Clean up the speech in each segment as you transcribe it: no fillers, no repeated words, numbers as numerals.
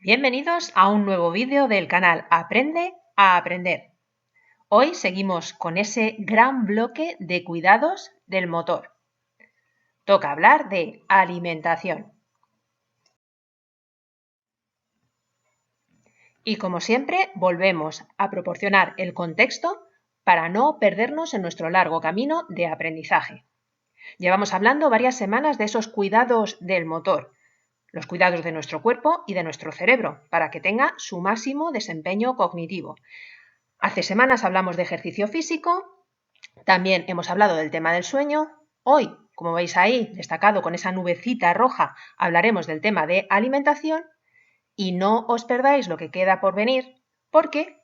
Bienvenidos a un nuevo vídeo del canal Aprende a Aprender. Hoy seguimos con ese gran bloque de cuidados del motor. Toca hablar de alimentación. Y como siempre, volvemos a proporcionar el contexto para no perdernos en nuestro largo camino de aprendizaje. Llevamos hablando varias semanas de esos cuidados del motor, los cuidados de nuestro cuerpo y de nuestro cerebro, para que tenga su máximo desempeño cognitivo. Hace semanas hablamos de ejercicio físico, también hemos hablado del tema del sueño. Hoy, como veis ahí, destacado con esa nubecita roja, hablaremos del tema de alimentación y no os perdáis lo que queda por venir, porque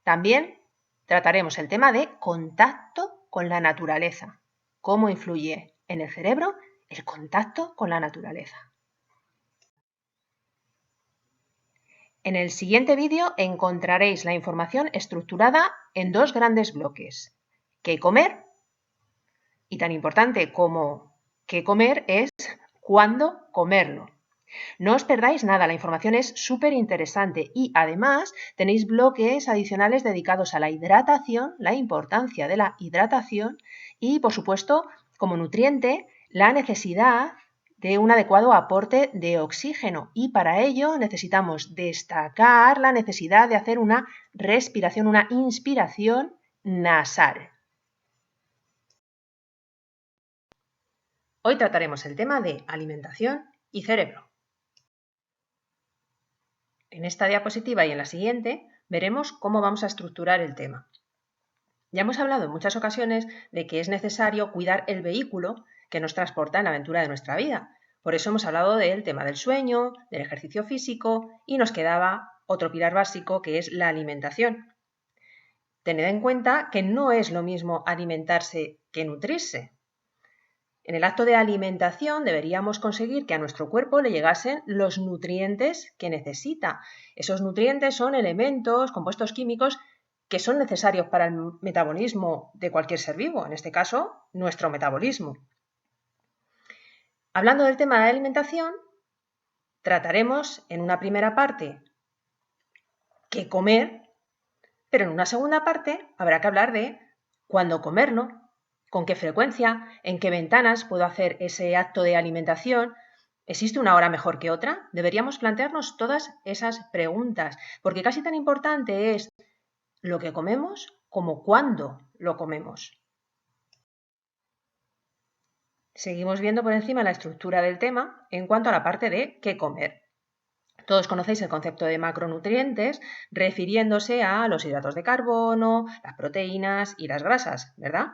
también trataremos el tema de contacto con la naturaleza. ¿Cómo influye en el cerebro el contacto con la naturaleza? En el siguiente vídeo encontraréis la información estructurada en dos grandes bloques. ¿Qué comer? Y tan importante como qué comer es cuándo comerlo. No os perdáis nada, la información es súper interesante y además tenéis bloques adicionales dedicados a la hidratación, la importancia de la hidratación y, por supuesto, como nutriente, la necesidad de un adecuado aporte de oxígeno y para ello necesitamos destacar la necesidad de hacer una respiración, una inspiración nasal. Hoy trataremos el tema de alimentación y cerebro. En esta diapositiva y en la siguiente veremos cómo vamos a estructurar el tema. Ya hemos hablado en muchas ocasiones de que es necesario cuidar el vehículo que nos transporta en la aventura de nuestra vida. Por eso hemos hablado del tema del sueño, del ejercicio físico y nos quedaba otro pilar básico que es la alimentación. Tened en cuenta que no es lo mismo alimentarse que nutrirse. En el acto de alimentación deberíamos conseguir que a nuestro cuerpo le llegasen los nutrientes que necesita. Esos nutrientes son elementos, compuestos químicos que son necesarios para el metabolismo de cualquier ser vivo, en este caso, nuestro metabolismo. Hablando del tema de alimentación, trataremos en una primera parte qué comer, pero en una segunda parte habrá que hablar de cuándo comerlo, con qué frecuencia, en qué ventanas puedo hacer ese acto de alimentación. ¿Existe una hora mejor que otra? Deberíamos plantearnos todas esas preguntas, porque casi tan importante es lo que comemos como cuándo lo comemos. Seguimos viendo por encima la estructura del tema en cuanto a la parte de qué comer. Todos conocéis el concepto de macronutrientes refiriéndose a los hidratos de carbono, las proteínas y las grasas, ¿verdad?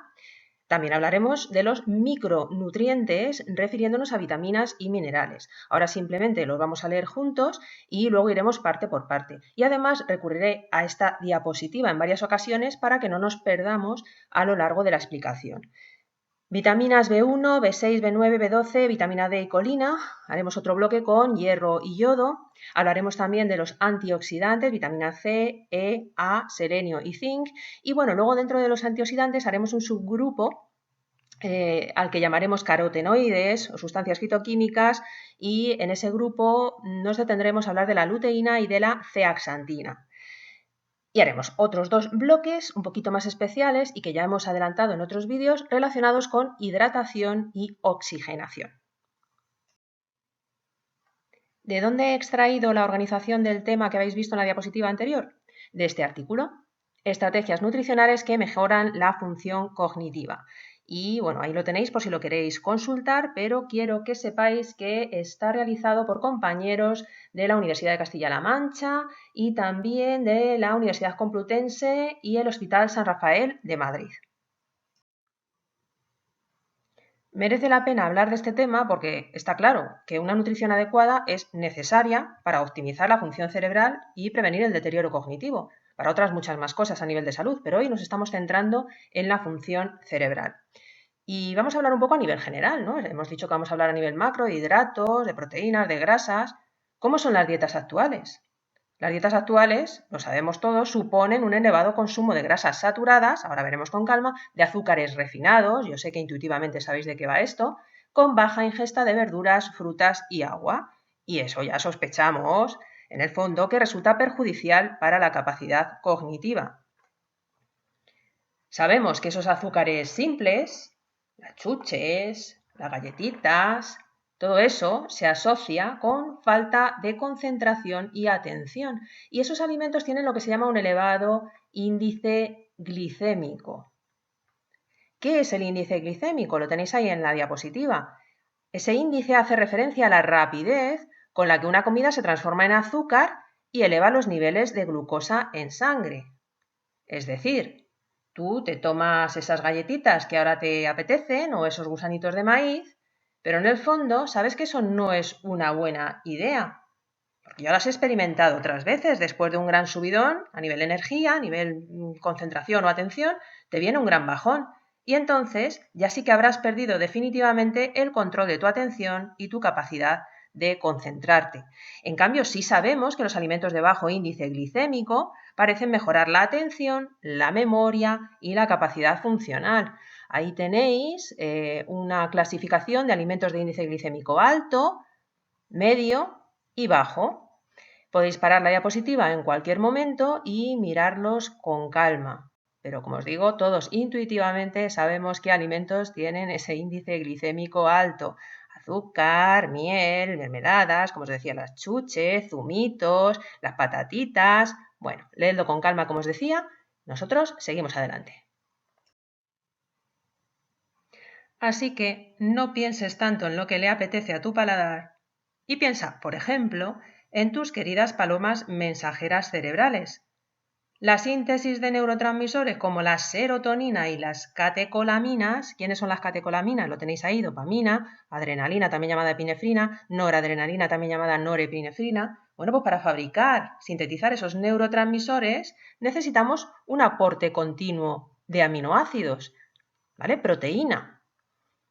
También hablaremos de los micronutrientes refiriéndonos a vitaminas y minerales. Ahora simplemente los vamos a leer juntos y luego iremos parte por parte. Y además recurriré a esta diapositiva en varias ocasiones para que no nos perdamos a lo largo de la explicación. Vitaminas B1, B6, B9, B12, vitamina D y colina. Haremos otro bloque con hierro y yodo. Hablaremos también de los antioxidantes, vitamina C, E, A, selenio y zinc. Y bueno, luego dentro de los antioxidantes haremos un subgrupo al que llamaremos carotenoides o sustancias fitoquímicas y en ese grupo nos detendremos a hablar de la luteína y de la zeaxantina. Y haremos otros dos bloques un poquito más especiales y que ya hemos adelantado en otros vídeos relacionados con hidratación y oxigenación. ¿De dónde he extraído la organización del tema que habéis visto en la diapositiva anterior? De este artículo, Estrategias nutricionales que mejoran la función cognitiva. Y bueno, ahí lo tenéis por si lo queréis consultar, pero quiero que sepáis que está realizado por compañeros de la Universidad de Castilla-La Mancha y también de la Universidad Complutense y el Hospital San Rafael de Madrid. Merece la pena hablar de este tema porque está claro que una nutrición adecuada es necesaria para optimizar la función cerebral y prevenir el deterioro cognitivo, para otras muchas más cosas a nivel de salud, pero hoy nos estamos centrando en la función cerebral. Y vamos a hablar un poco a nivel general, ¿no? Hemos dicho que vamos a hablar a nivel macro, de hidratos, de proteínas, de grasas. ¿Cómo son las dietas actuales? Las dietas actuales, lo sabemos todos, suponen un elevado consumo de grasas saturadas, ahora veremos con calma, de azúcares refinados, yo sé que intuitivamente sabéis de qué va esto, con baja ingesta de verduras, frutas y agua. Y eso ya sospechamos en el fondo, que resulta perjudicial para la capacidad cognitiva. Sabemos que esos azúcares simples, las chuches, las galletitas, todo eso se asocia con falta de concentración y atención. Y esos alimentos tienen lo que se llama un elevado índice glicémico. ¿Qué es el índice glicémico? Lo tenéis ahí en la diapositiva. Ese índice hace referencia a la rapidez con la que una comida se transforma en azúcar y eleva los niveles de glucosa en sangre. Es decir, tú te tomas esas galletitas que ahora te apetecen o esos gusanitos de maíz, pero en el fondo sabes que eso no es una buena idea. Porque yo las he experimentado otras veces, después de un gran subidón, a nivel energía, a nivel concentración o atención, te viene un gran bajón. Y entonces ya sí que habrás perdido definitivamente el control de tu atención y tu capacidad de concentrarte. En cambio, sí sabemos que los alimentos de bajo índice glicémico parecen mejorar la atención, la memoria y la capacidad funcional. Ahí tenéis una clasificación de alimentos de índice glicémico alto, medio y bajo. Podéis parar la diapositiva en cualquier momento y mirarlos con calma. Pero como os digo, todos intuitivamente sabemos qué alimentos tienen ese índice glicémico alto. Azúcar, miel, mermeladas, como os decía, las chuches, zumitos, las patatitas. Bueno, leedlo con calma, como os decía. Nosotros seguimos adelante. Así que no pienses tanto en lo que le apetece a tu paladar y piensa, por ejemplo, en tus queridas palomas mensajeras cerebrales. La síntesis de neurotransmisores como la serotonina y las catecolaminas. ¿Quiénes son las catecolaminas? Lo tenéis ahí: dopamina, adrenalina, también llamada epinefrina, noradrenalina, también llamada norepinefrina. Bueno, pues para fabricar, sintetizar esos neurotransmisores necesitamos un aporte continuo de aminoácidos, ¿vale? Proteína.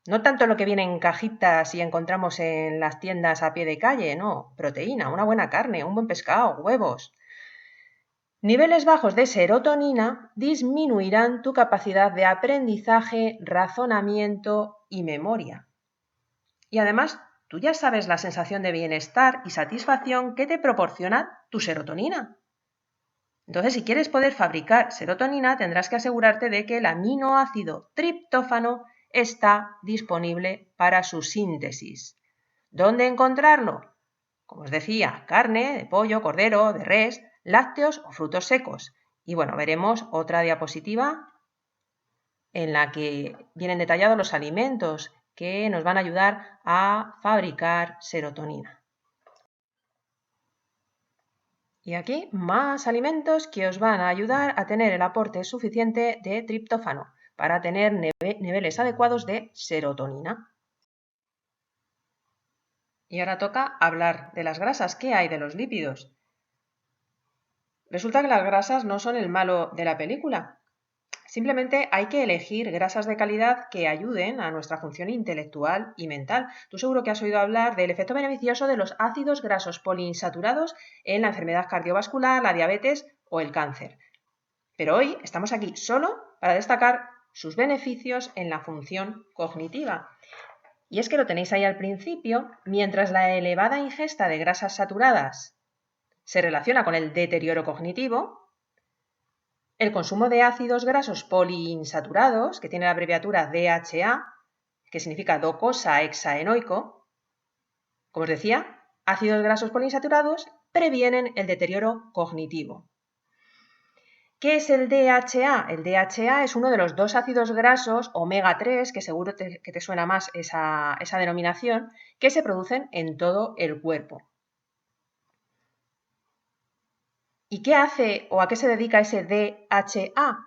No tanto lo que viene en cajitas y encontramos en las tiendas a pie de calle, no, proteína, una buena carne, un buen pescado, huevos. Niveles bajos de serotonina disminuirán tu capacidad de aprendizaje, razonamiento y memoria. Y además, tú ya sabes la sensación de bienestar y satisfacción que te proporciona tu serotonina. Entonces, si quieres poder fabricar serotonina, tendrás que asegurarte de que el aminoácido triptófano está disponible para su síntesis. ¿Dónde encontrarlo? Como os decía, carne, de pollo, cordero, de res, lácteos o frutos secos. Y bueno, veremos otra diapositiva en la que vienen detallados los alimentos que nos van a ayudar a fabricar serotonina. Y aquí más alimentos que os van a ayudar a tener el aporte suficiente de triptófano para tener niveles adecuados de serotonina. Y ahora toca hablar de las grasas. ¿Qué hay de los lípidos? Resulta que las grasas no son el malo de la película. Simplemente hay que elegir grasas de calidad que ayuden a nuestra función intelectual y mental. Tú seguro que has oído hablar del efecto beneficioso de los ácidos grasos poliinsaturados en la enfermedad cardiovascular, la diabetes o el cáncer. Pero hoy estamos aquí solo para destacar sus beneficios en la función cognitiva. Y es que lo tenéis ahí al principio: mientras la elevada ingesta de grasas saturadas se relaciona con el deterioro cognitivo, el consumo de ácidos grasos poliinsaturados, que tiene la abreviatura DHA, que significa docosa hexaenoico, como os decía, ácidos grasos poliinsaturados previenen el deterioro cognitivo. ¿Qué es el DHA? El DHA es uno de los dos ácidos grasos omega 3, que seguro que te suena más esa denominación, que se producen en todo el cuerpo. ¿Y qué hace o a qué se dedica ese DHA?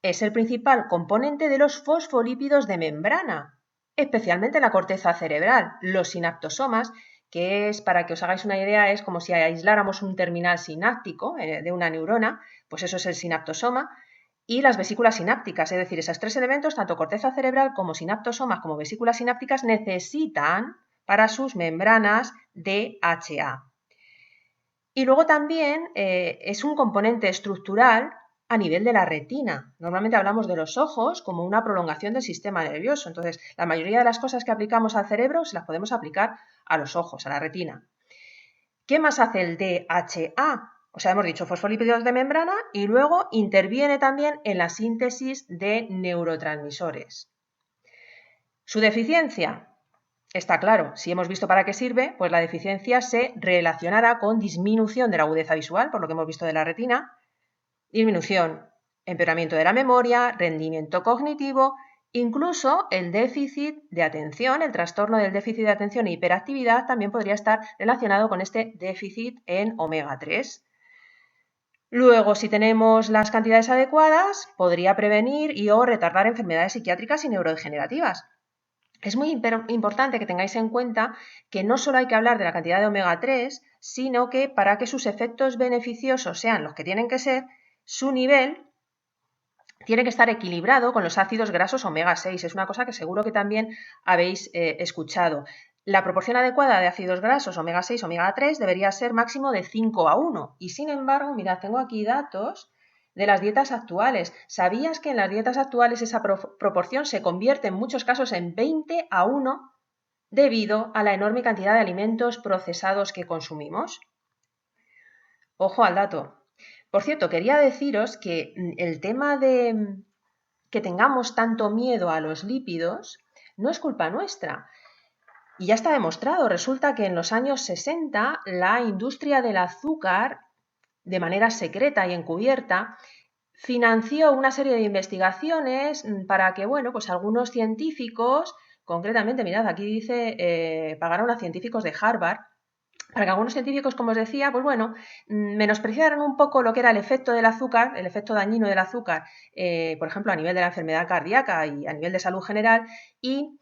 Es el principal componente de los fosfolípidos de membrana, especialmente en la corteza cerebral, los sinaptosomas, que es, para que os hagáis una idea, es como si aisláramos un terminal sináptico de una neurona, pues eso es el sinaptosoma, y las vesículas sinápticas, es decir, esos tres elementos, tanto corteza cerebral como sinaptosomas como vesículas sinápticas, necesitan para sus membranas DHA. Y luego también es un componente estructural a nivel de la retina. Normalmente hablamos de los ojos como una prolongación del sistema nervioso. Entonces, la mayoría de las cosas que aplicamos al cerebro se las podemos aplicar a los ojos, a la retina. ¿Qué más hace el DHA? O sea, hemos dicho fosfolípidos de membrana y luego interviene también en la síntesis de neurotransmisores. Su deficiencia, está claro, si hemos visto para qué sirve, pues la deficiencia se relacionará con disminución de la agudeza visual, por lo que hemos visto de la retina, disminución, empeoramiento de la memoria, rendimiento cognitivo, incluso el déficit de atención, el trastorno del déficit de atención e hiperactividad también podría estar relacionado con este déficit en omega 3. Luego, si tenemos las cantidades adecuadas, podría prevenir y o retardar enfermedades psiquiátricas y neurodegenerativas. Es muy importante que tengáis en cuenta que no solo hay que hablar de la cantidad de omega 3, sino que para que sus efectos beneficiosos sean los que tienen que ser, su nivel tiene que estar equilibrado con los ácidos grasos omega 6. Es una cosa que seguro que también habéis escuchado. La proporción adecuada de ácidos grasos omega 6, omega 3 debería ser máximo de 5:1. Y sin embargo, mirad, tengo aquí datos de las dietas actuales. ¿Sabías que en las dietas actuales esa proporción se convierte en muchos casos en 20:1 debido a la enorme cantidad de alimentos procesados que consumimos? Ojo al dato. Por cierto, quería deciros que el tema de que tengamos tanto miedo a los lípidos no es culpa nuestra. Y ya está demostrado. Resulta que en los años 60 la industria del azúcar, de manera secreta y encubierta, financió una serie de investigaciones para que, bueno, pues algunos científicos, concretamente, mirad, aquí dice, pagaron a científicos de Harvard, para que algunos científicos, como os decía, pues bueno, menospreciaran un poco lo que era el efecto del azúcar, el efecto dañino del azúcar, por ejemplo, a nivel de la enfermedad cardíaca y a nivel de salud general, y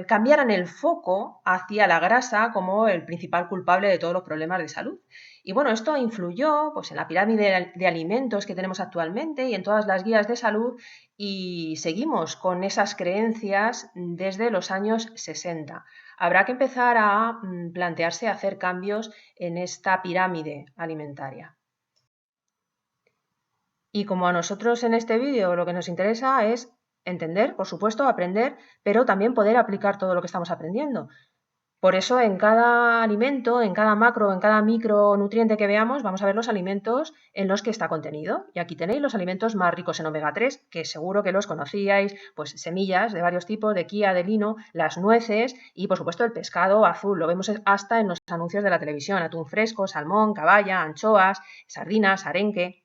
cambiaran el foco hacia la grasa como el principal culpable de todos los problemas de salud. Y bueno, esto influyó pues, en la pirámide de alimentos que tenemos actualmente y en todas las guías de salud, y seguimos con esas creencias desde los años 60. Habrá que empezar a plantearse hacer cambios en esta pirámide alimentaria. Y como a nosotros en este vídeo lo que nos interesa es entender, por supuesto, aprender, pero también poder aplicar todo lo que estamos aprendiendo. Por eso en cada alimento, en cada macro, en cada micronutriente que veamos, vamos a ver los alimentos en los que está contenido. Y aquí tenéis los alimentos más ricos en omega 3, que seguro que los conocíais, pues semillas de varios tipos, de quía, de lino, las nueces y por supuesto el pescado azul. Lo vemos hasta en los anuncios de la televisión, atún fresco, salmón, caballa, anchoas, sardinas, arenque.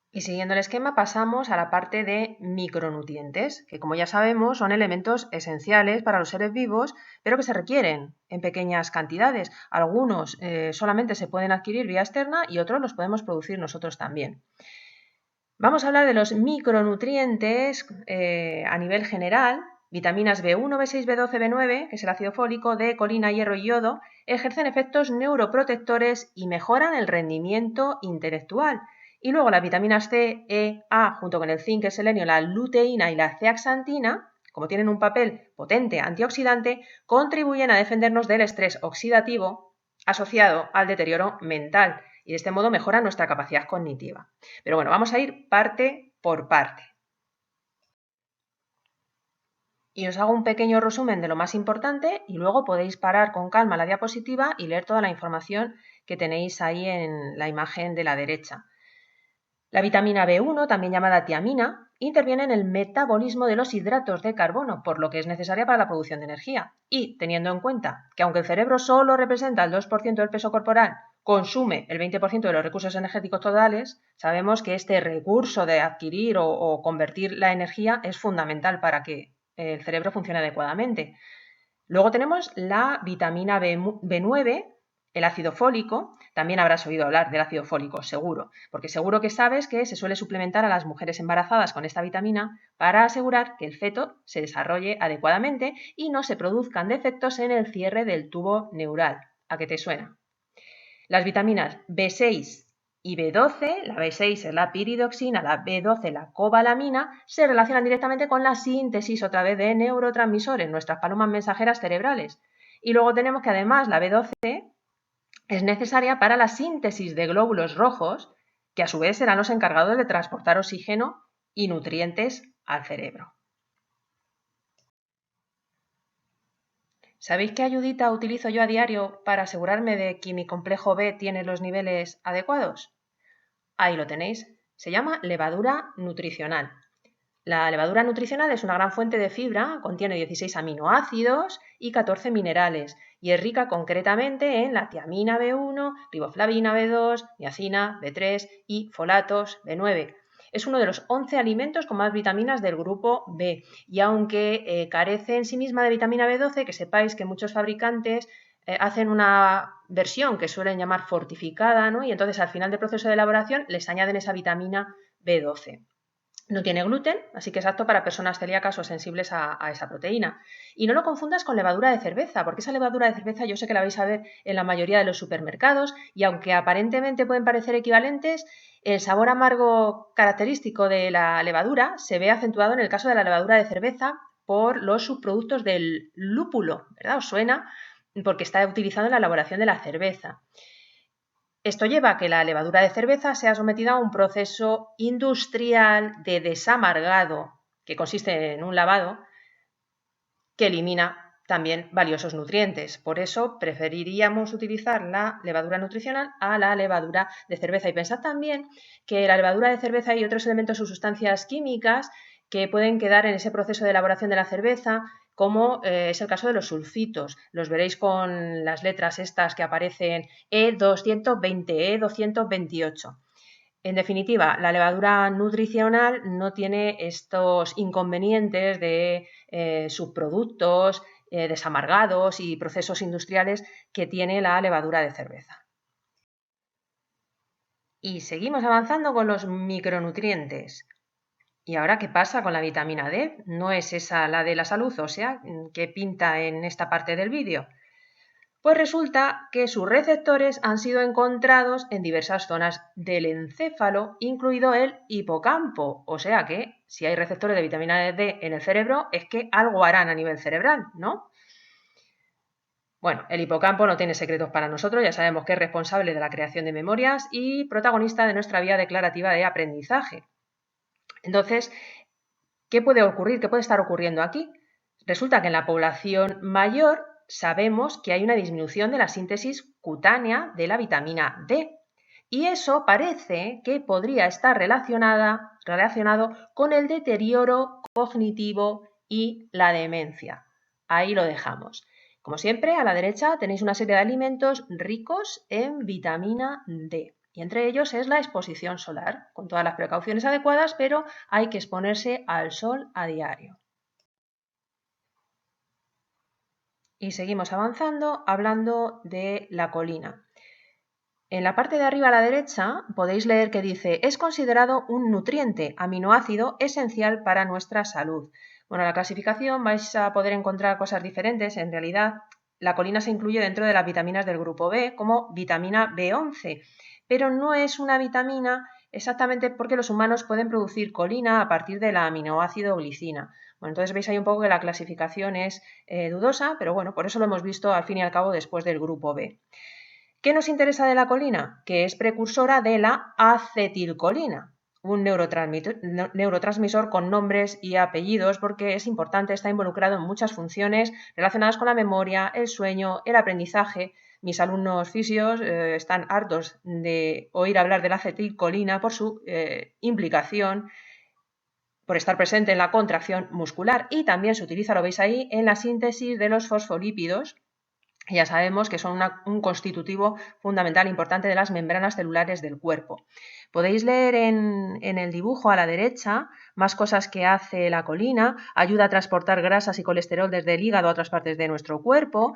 Y siguiendo el esquema pasamos a la parte de micronutrientes, que como ya sabemos son elementos esenciales para los seres vivos, pero que se requieren en pequeñas cantidades. Algunos solamente se pueden adquirir vía externa y otros los podemos producir nosotros también. Vamos a hablar de los micronutrientes a nivel general. Vitaminas B1, B6, B12, B9, que es el ácido fólico, D, colina, hierro y yodo, ejercen efectos neuroprotectores y mejoran el rendimiento intelectual. Y luego las vitaminas C, E, A, junto con el zinc, el selenio, la luteína y la zeaxantina, como tienen un papel potente antioxidante, contribuyen a defendernos del estrés oxidativo asociado al deterioro mental y de este modo mejoran nuestra capacidad cognitiva. Pero bueno, vamos a ir parte por parte. Y os hago un pequeño resumen de lo más importante y luego podéis parar con calma la diapositiva y leer toda la información que tenéis ahí en la imagen de la derecha. La vitamina B1, también llamada tiamina, interviene en el metabolismo de los hidratos de carbono, por lo que es necesaria para la producción de energía. Y teniendo en cuenta que aunque el cerebro solo representa el 2% del peso corporal, consume el 20% de los recursos energéticos totales, sabemos que este recurso de adquirir o convertir la energía es fundamental para que el cerebro funcione adecuadamente. Luego tenemos la vitamina B9, el ácido fólico. También habrás oído hablar del ácido fólico, seguro, porque seguro que sabes que se suele suplementar a las mujeres embarazadas con esta vitamina para asegurar que el feto se desarrolle adecuadamente y no se produzcan defectos en el cierre del tubo neural. ¿A qué te suena? Las vitaminas B6 y B12, la B6 es la piridoxina, la B12 la cobalamina, se relacionan directamente con la síntesis otra vez de neurotransmisores, nuestras palomas mensajeras cerebrales. Y luego tenemos que además la B12 es necesaria para la síntesis de glóbulos rojos, que a su vez serán los encargados de transportar oxígeno y nutrientes al cerebro. ¿Sabéis qué ayudita utilizo yo a diario para asegurarme de que mi complejo B tiene los niveles adecuados? Ahí lo tenéis. Se llama levadura nutricional. La levadura nutricional es una gran fuente de fibra, contiene 16 aminoácidos y 14 minerales y es rica concretamente en la tiamina B1, riboflavina B2, niacina B3 y folatos B9. Es uno de los 11 alimentos con más vitaminas del grupo B y aunque carece en sí misma de vitamina B12, que sepáis que muchos fabricantes hacen una versión que suelen llamar fortificada, ¿no? Y entonces al final del proceso de elaboración les añaden esa vitamina B12. No tiene gluten, así que es apto para personas celíacas o sensibles a esa proteína. Y no lo confundas con levadura de cerveza, porque esa levadura de cerveza yo sé que la vais a ver en la mayoría de los supermercados y aunque aparentemente pueden parecer equivalentes, el sabor amargo característico de la levadura se ve acentuado en el caso de la levadura de cerveza por los subproductos del lúpulo, ¿verdad? ¿Os suena? Porque está utilizado en la elaboración de la cerveza. Esto lleva a que la levadura de cerveza sea sometida a un proceso industrial de desamargado, que consiste en un lavado que elimina también valiosos nutrientes. Por eso preferiríamos utilizar la levadura nutricional a la levadura de cerveza. Y pensad también que la levadura de cerveza y otros elementos o sustancias químicas que pueden quedar en ese proceso de elaboración de la cerveza, como es el caso de los sulfitos. Los veréis con las letras estas que aparecen E220, E228. En definitiva, la levadura nutricional no tiene estos inconvenientes de subproductos desamargados y procesos industriales que tiene la levadura de cerveza. Y seguimos avanzando con los micronutrientes. ¿Y ahora qué pasa con la vitamina D? ¿No es esa la de la salud ósea que pinta en esta parte del vídeo? Pues resulta que sus receptores han sido encontrados en diversas zonas del encéfalo, incluido el hipocampo. O sea que si hay receptores de vitamina D en el cerebro, es que algo harán a nivel cerebral, ¿no? Bueno, el hipocampo no tiene secretos para nosotros, ya sabemos que es responsable de la creación de memorias y protagonista de nuestra vía declarativa de aprendizaje. Entonces, ¿qué puede ocurrir? ¿Qué puede estar ocurriendo aquí? Resulta que en la población mayor sabemos que hay una disminución de la síntesis cutánea de la vitamina D y eso parece que podría estar relacionado con el deterioro cognitivo y la demencia. Ahí lo dejamos. Como siempre, a la derecha tenéis una serie de alimentos ricos en vitamina D. Y entre ellos es la exposición solar, con todas las precauciones adecuadas, pero hay que exponerse al sol a diario. Y seguimos avanzando hablando de la colina. En la parte de arriba a la derecha podéis leer que dice es considerado un nutriente aminoácido esencial para nuestra salud. Bueno, en la clasificación vais a poder encontrar cosas diferentes. En realidad, la colina se incluye dentro de las vitaminas del grupo B como vitamina B11, pero no es una vitamina exactamente porque los humanos pueden producir colina a partir del aminoácido glicina. Bueno, entonces veis ahí un poco que la clasificación es dudosa, pero bueno, por eso lo hemos visto al fin y al cabo después del grupo B. ¿Qué nos interesa de la colina? Que es precursora de la acetilcolina, un neurotransmisor con nombres y apellidos porque es importante, está involucrado en muchas funciones relacionadas con la memoria, el sueño, el aprendizaje. Mis alumnos fisios están hartos de oír hablar de la acetilcolina por su implicación, por estar presente en la contracción muscular y también se utiliza, lo veis ahí, en la síntesis de los fosfolípidos. Ya sabemos que son un constitutivo fundamental importante de las membranas celulares del cuerpo. Podéis leer en el dibujo a la derecha más cosas que hace la colina. Ayuda a transportar grasas y colesterol desde el hígado a otras partes de nuestro cuerpo.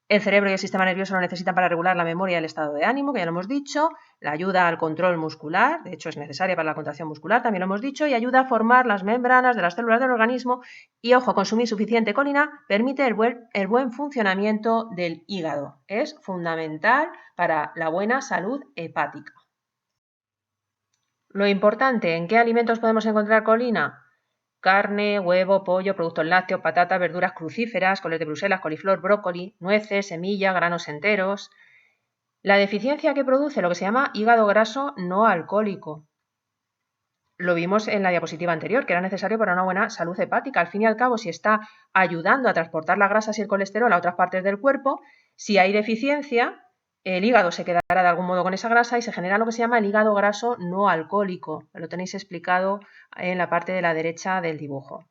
El cerebro y el sistema nervioso lo necesitan para regular la memoria y el estado de ánimo, que ya lo hemos dicho. La ayuda al control muscular, de hecho es necesaria para la contracción muscular, también lo hemos dicho, y ayuda a formar las membranas de las células del organismo. Y ojo, consumir suficiente colina permite el buen funcionamiento del hígado. Es fundamental para la buena salud hepática. Lo importante, ¿en qué alimentos podemos encontrar colina? Carne, huevo, pollo, productos lácteos, patatas, verduras crucíferas, coles de Bruselas, coliflor, brócoli, nueces, semillas, granos enteros. La deficiencia que produce lo que se llama hígado graso no alcohólico. Lo vimos en la diapositiva anterior, que era necesario para una buena salud hepática. Al fin y al cabo, si está ayudando a transportar las grasas y el colesterol a otras partes del cuerpo, si hay deficiencia, el hígado se quedará de algún modo con esa grasa y se genera lo que se llama el hígado graso no alcohólico. Lo tenéis explicado en la parte de la derecha del dibujo.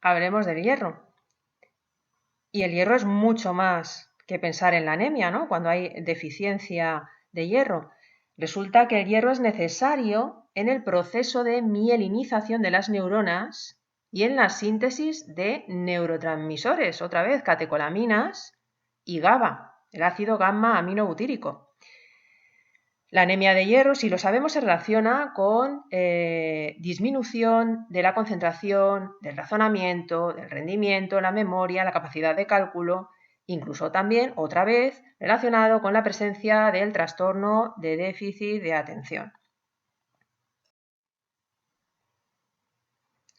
Hablemos del hierro. Y el hierro es mucho más que pensar en la anemia, ¿no? Cuando hay deficiencia de hierro. Resulta que el hierro es necesario en el proceso de mielinización de las neuronas y en la síntesis de neurotransmisores, otra vez, catecolaminas y GABA, el ácido gamma aminobutírico. La anemia de hierro, si lo sabemos, se relaciona con disminución de la concentración, del razonamiento, del rendimiento, la memoria, la capacidad de cálculo, incluso también, otra vez, relacionado con la presencia del trastorno de déficit de atención.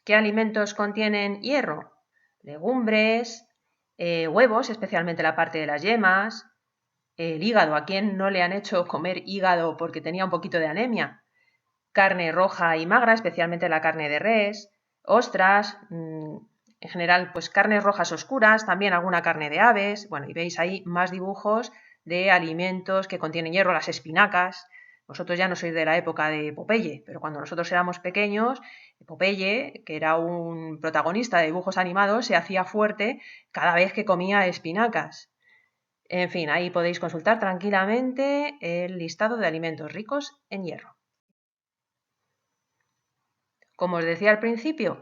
¿Qué alimentos contienen hierro? Legumbres, huevos, especialmente la parte de las yemas, el hígado. ¿A quién no le han hecho comer hígado porque tenía un poquito de anemia? Carne roja y magra, especialmente la carne de res, ostras, en general pues carnes rojas oscuras, también alguna carne de aves, bueno, y veis ahí más dibujos de alimentos que contienen hierro, las espinacas. Vosotros ya no sois de la época de Popeye, pero cuando nosotros éramos pequeños, Popeye, que era un protagonista de dibujos animados, se hacía fuerte cada vez que comía espinacas. En fin, ahí podéis consultar tranquilamente el listado de alimentos ricos en hierro. Como os decía al principio,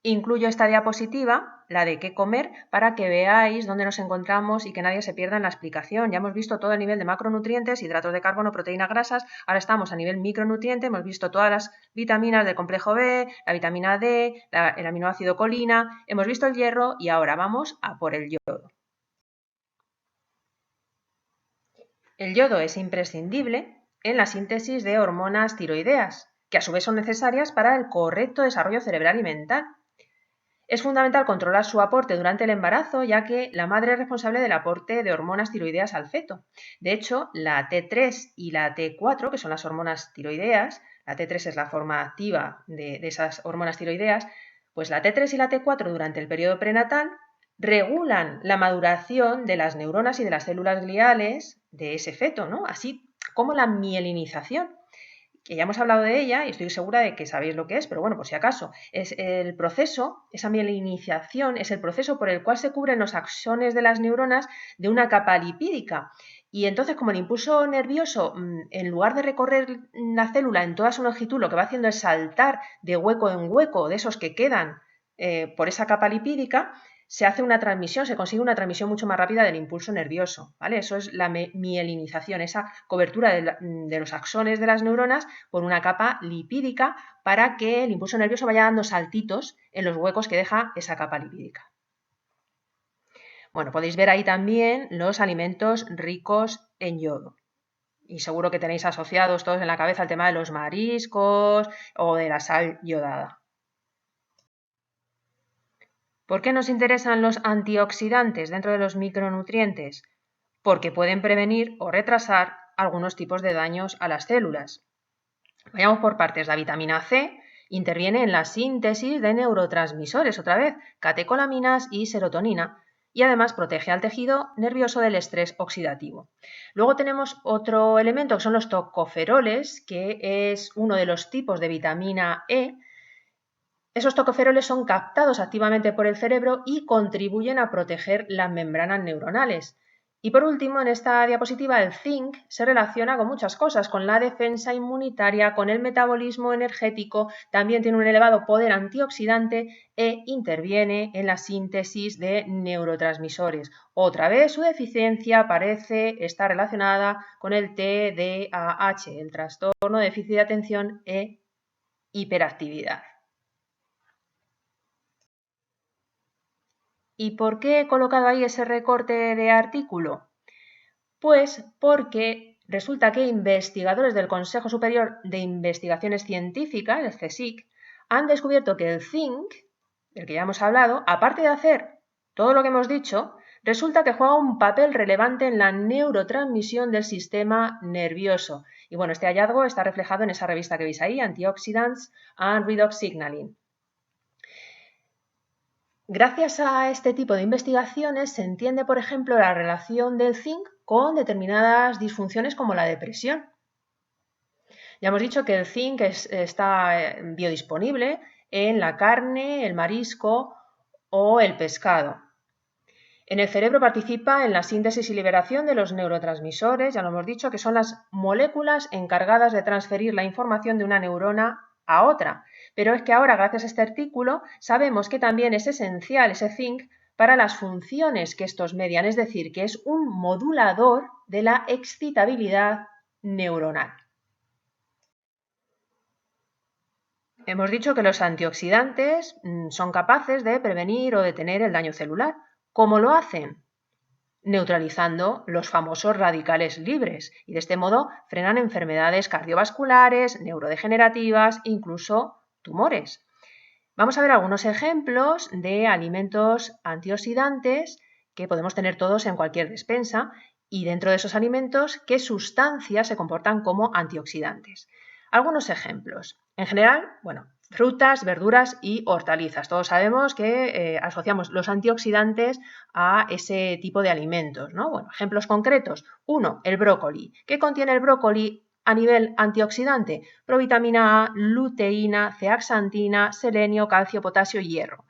incluyo esta diapositiva, la de qué comer, para que veáis dónde nos encontramos y que nadie se pierda en la explicación. Ya hemos visto todo el nivel de macronutrientes, hidratos de carbono, proteínas, grasas. Ahora estamos a nivel micronutriente, hemos visto todas las vitaminas del complejo B, la vitamina D, el aminoácido colina, hemos visto el hierro y ahora vamos a por el yodo. El yodo es imprescindible en la síntesis de hormonas tiroideas, que a su vez son necesarias para el correcto desarrollo cerebral y mental. Es fundamental controlar su aporte durante el embarazo, ya que la madre es responsable del aporte de hormonas tiroideas al feto. De hecho, la T3 y la T4, que son las hormonas tiroideas, la T3 es la forma activa de esas hormonas tiroideas, pues la T3 y la T4 durante el periodo prenatal regulan la maduración de las neuronas y de las células gliales de ese feto, ¿no? Así como la mielinización, que ya hemos hablado de ella y estoy segura de que sabéis lo que es, pero bueno, por si acaso, es el proceso, esa mielinización es el proceso por el cual se cubren los axones de las neuronas de una capa lipídica. Y entonces, como el impulso nervioso, en lugar de recorrer la célula en toda su longitud, lo que va haciendo es saltar de hueco en hueco de esos que quedan por esa capa lipídica, se hace una transmisión, se consigue una transmisión mucho más rápida del impulso nervioso, ¿vale? Eso es la mielinización, esa cobertura de los axones de las neuronas por una capa lipídica para que el impulso nervioso vaya dando saltitos en los huecos que deja esa capa lipídica. Bueno, podéis ver ahí también los alimentos ricos en yodo. Y seguro que tenéis asociados todos en la cabeza el tema de los mariscos o de la sal yodada. ¿Por qué nos interesan los antioxidantes dentro de los micronutrientes? Porque pueden prevenir o retrasar algunos tipos de daños a las células. Vayamos por partes. La vitamina C interviene en la síntesis de neurotransmisores, otra vez, catecolaminas y serotonina, y además protege al tejido nervioso del estrés oxidativo. Luego tenemos otro elemento que son los tocoferoles, que es uno de los tipos de vitamina E. Esos tocoferoles son captados activamente por el cerebro y contribuyen a proteger las membranas neuronales. Y por último, en esta diapositiva, el zinc se relaciona con muchas cosas, con la defensa inmunitaria, con el metabolismo energético, también tiene un elevado poder antioxidante e interviene en la síntesis de neurotransmisores. Otra vez, su deficiencia parece estar relacionada con el TDAH, el trastorno de déficit de atención e hiperactividad. ¿Y por qué he colocado ahí ese recorte de artículo? Pues porque resulta que investigadores del Consejo Superior de Investigaciones Científicas, el CSIC, han descubierto que el zinc, del que ya hemos hablado, aparte de hacer todo lo que hemos dicho, resulta que juega un papel relevante en la neurotransmisión del sistema nervioso. Y bueno, este hallazgo está reflejado en esa revista que veis ahí, Antioxidants and Redox Signaling. Gracias a este tipo de investigaciones se entiende, por ejemplo, la relación del zinc con determinadas disfunciones como la depresión. Ya hemos dicho que el zinc está biodisponible en la carne, el marisco o el pescado. En el cerebro participa en la síntesis y liberación de los neurotransmisores, ya lo hemos dicho, que son las moléculas encargadas de transferir la información de una neurona a otra. Pero es que ahora, gracias a este artículo, sabemos que también es esencial ese zinc para las funciones que estos median, es decir, que es un modulador de la excitabilidad neuronal. Hemos dicho que los antioxidantes son capaces de prevenir o detener el daño celular. ¿Cómo lo hacen? Neutralizando los famosos radicales libres y de este modo frenan enfermedades cardiovasculares, neurodegenerativas, incluso tumores. Vamos a ver algunos ejemplos de alimentos antioxidantes que podemos tener todos en cualquier despensa y dentro de esos alimentos qué sustancias se comportan como antioxidantes. Algunos ejemplos. En general, frutas, verduras y hortalizas. Todos sabemos que asociamos los antioxidantes a ese tipo de alimentos, ¿no? Bueno, ejemplos concretos. 1. El brócoli. ¿Qué contiene el brócoli a nivel antioxidante? Provitamina A, luteína, zeaxantina, selenio, calcio, potasio y hierro.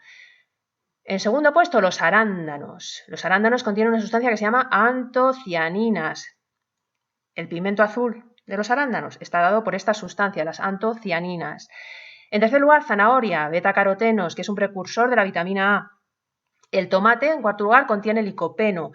En segundo puesto, los arándanos. Los arándanos contienen una sustancia que se llama antocianinas. El pigmento azul de los arándanos está dado por esta sustancia, las antocianinas. En tercer lugar, zanahoria, betacarotenos, que es un precursor de la vitamina A. El tomate, en cuarto lugar, contiene licopeno.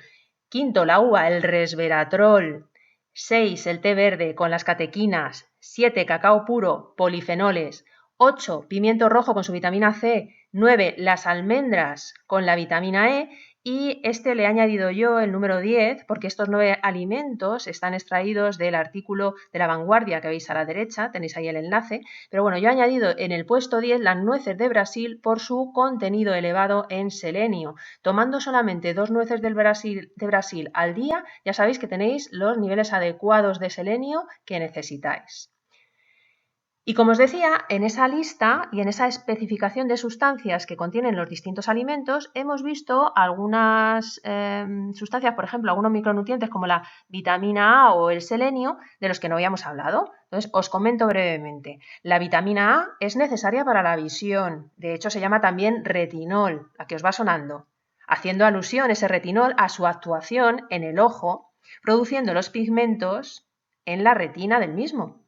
Quinto, la uva, el resveratrol. 6, el té verde con las catequinas. 7, cacao puro, polifenoles. 8, pimiento rojo con su vitamina C. 9, las almendras con la vitamina E. Y este le he añadido yo el número 10 porque estos 9 alimentos están extraídos del artículo de La Vanguardia que veis a la derecha, tenéis ahí el enlace. Pero bueno, yo he añadido en el puesto 10 las nueces de Brasil por su contenido elevado en selenio. Tomando solamente 2 nueces de Brasil al día, ya sabéis que tenéis los niveles adecuados de selenio que necesitáis. Y como os decía, en esa lista y en esa especificación de sustancias que contienen los distintos alimentos, hemos visto algunas sustancias, por ejemplo, algunos micronutrientes como la vitamina A o el selenio, de los que no habíamos hablado. Entonces, os comento brevemente. La vitamina A es necesaria para la visión, de hecho se llama también retinol, la que os va sonando, haciendo alusión ese retinol a su actuación en el ojo, produciendo los pigmentos en la retina del mismo.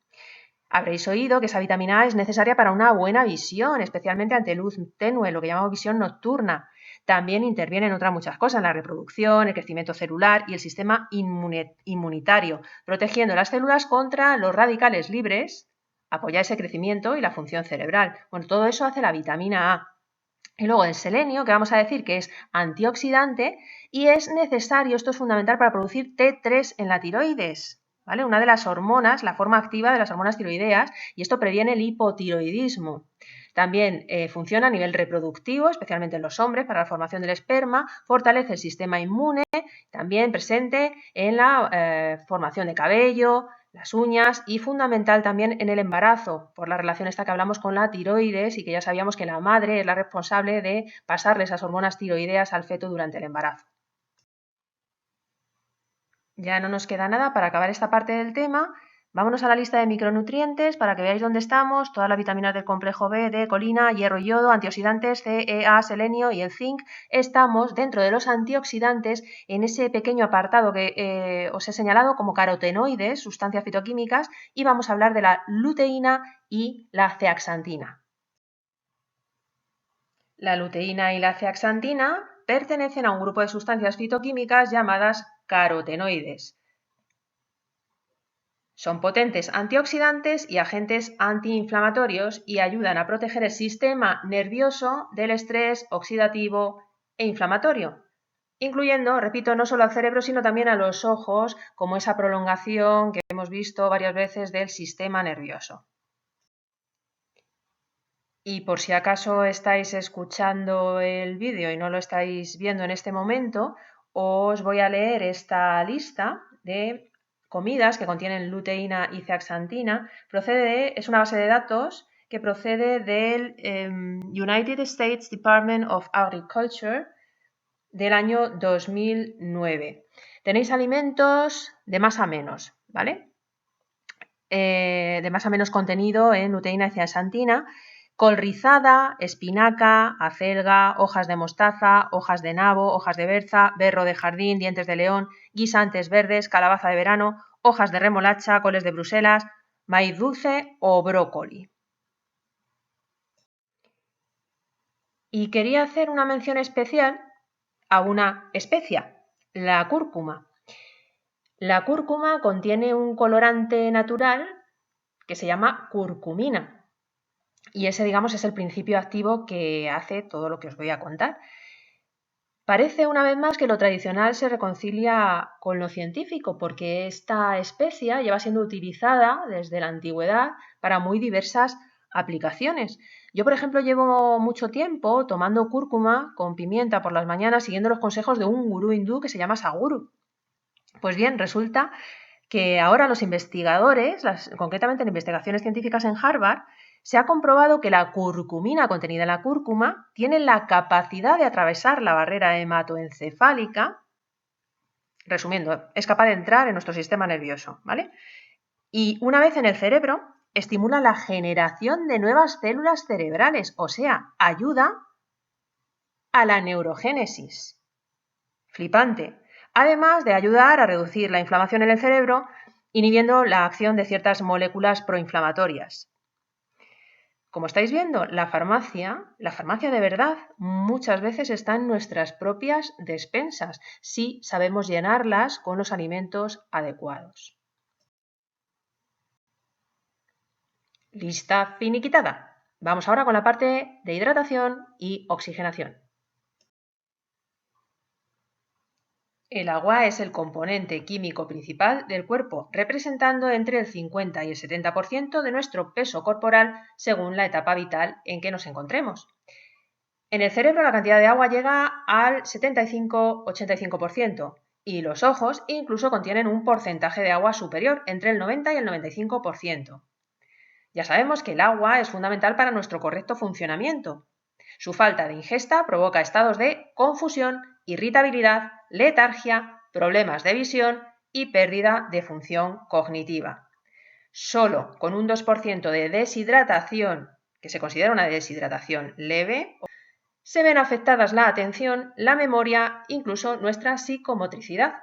Habréis oído que esa vitamina A es necesaria para una buena visión, especialmente ante luz tenue, lo que llamamos visión nocturna. También interviene en otras muchas cosas, en la reproducción, el crecimiento celular y el sistema inmunitario, protegiendo las células contra los radicales libres, apoya ese crecimiento y la función cerebral. Bueno, todo eso hace la vitamina A. Y luego el selenio, que vamos a decir que es antioxidante y es necesario, esto es fundamental para producir T3 en la tiroides. ¿Vale? Una de las hormonas, la forma activa de las hormonas tiroideas, y esto previene el hipotiroidismo. También funciona a nivel reproductivo, especialmente en los hombres, para la formación del esperma, fortalece el sistema inmune, también presente en la formación de cabello, las uñas y fundamental también en el embarazo, por la relación esta que hablamos con la tiroides y que ya sabíamos que la madre es la responsable de pasarle esas hormonas tiroideas al feto durante el embarazo. Ya no nos queda nada para acabar esta parte del tema. Vámonos a la lista de micronutrientes para que veáis dónde estamos, todas las vitaminas del complejo B, D, colina, hierro y yodo, antioxidantes, C, E, A, selenio y el zinc. Estamos dentro de los antioxidantes en ese pequeño apartado que os he señalado como carotenoides, sustancias fitoquímicas, y vamos a hablar de la luteína y la zeaxantina. La luteína y la zeaxantina pertenecen a un grupo de sustancias fitoquímicas llamadas carotenoides. Son potentes antioxidantes y agentes antiinflamatorios y ayudan a proteger el sistema nervioso del estrés oxidativo e inflamatorio, incluyendo, repito, no solo al cerebro, sino también a los ojos, como esa prolongación que hemos visto varias veces del sistema nervioso. Y por si acaso estáis escuchando el vídeo y no lo estáis viendo en este momento, os voy a leer esta lista de comidas que contienen luteína y zeaxantina. Es una base de datos que procede del United States Department of Agriculture del año 2009. Tenéis alimentos de más a menos, ¿vale? De más a menos contenido en luteína y zeaxantina: col rizada, espinaca, acelga, hojas de mostaza, hojas de nabo, hojas de berza, berro de jardín, dientes de león, guisantes verdes, calabaza de verano, hojas de remolacha, coles de Bruselas, maíz dulce o brócoli. Y quería hacer una mención especial a una especia, la cúrcuma. La cúrcuma contiene un colorante natural que se llama curcumina, y ese, digamos, es el principio activo que hace todo lo que os voy a contar. Parece una vez más que lo tradicional se reconcilia con lo científico, porque esta especia lleva siendo utilizada desde la antigüedad para muy diversas aplicaciones. Yo, por ejemplo, llevo mucho tiempo tomando cúrcuma con pimienta por las mañanas, siguiendo los consejos de un gurú hindú que se llama Sadhguru. Pues bien, resulta que ahora los investigadores, concretamente en investigaciones científicas en Harvard, se ha comprobado que la curcumina contenida en la cúrcuma tiene la capacidad de atravesar la barrera hematoencefálica. Resumiendo, es capaz de entrar en nuestro sistema nervioso, ¿vale? Y una vez en el cerebro, estimula la generación de nuevas células cerebrales, o sea, ayuda a la neurogénesis. Flipante. Además de ayudar a reducir la inflamación en el cerebro, inhibiendo la acción de ciertas moléculas proinflamatorias. Como estáis viendo, la farmacia de verdad muchas veces está en nuestras propias despensas, si sabemos llenarlas con los alimentos adecuados. Lista finiquitada. Vamos ahora con la parte de hidratación y oxigenación. El agua es el componente químico principal del cuerpo, representando entre el 50 y el 70% de nuestro peso corporal según la etapa vital en que nos encontremos. En el cerebro la cantidad de agua llega al 75-85% y los ojos incluso contienen un porcentaje de agua superior, entre el 90 y el 95%. Ya sabemos que el agua es fundamental para nuestro correcto funcionamiento. Su falta de ingesta provoca estados de confusión, irritabilidad, letargia, problemas de visión y pérdida de función cognitiva. Solo con un 2% de deshidratación, que se considera una deshidratación leve, se ven afectadas la atención, la memoria, incluso nuestra psicomotricidad.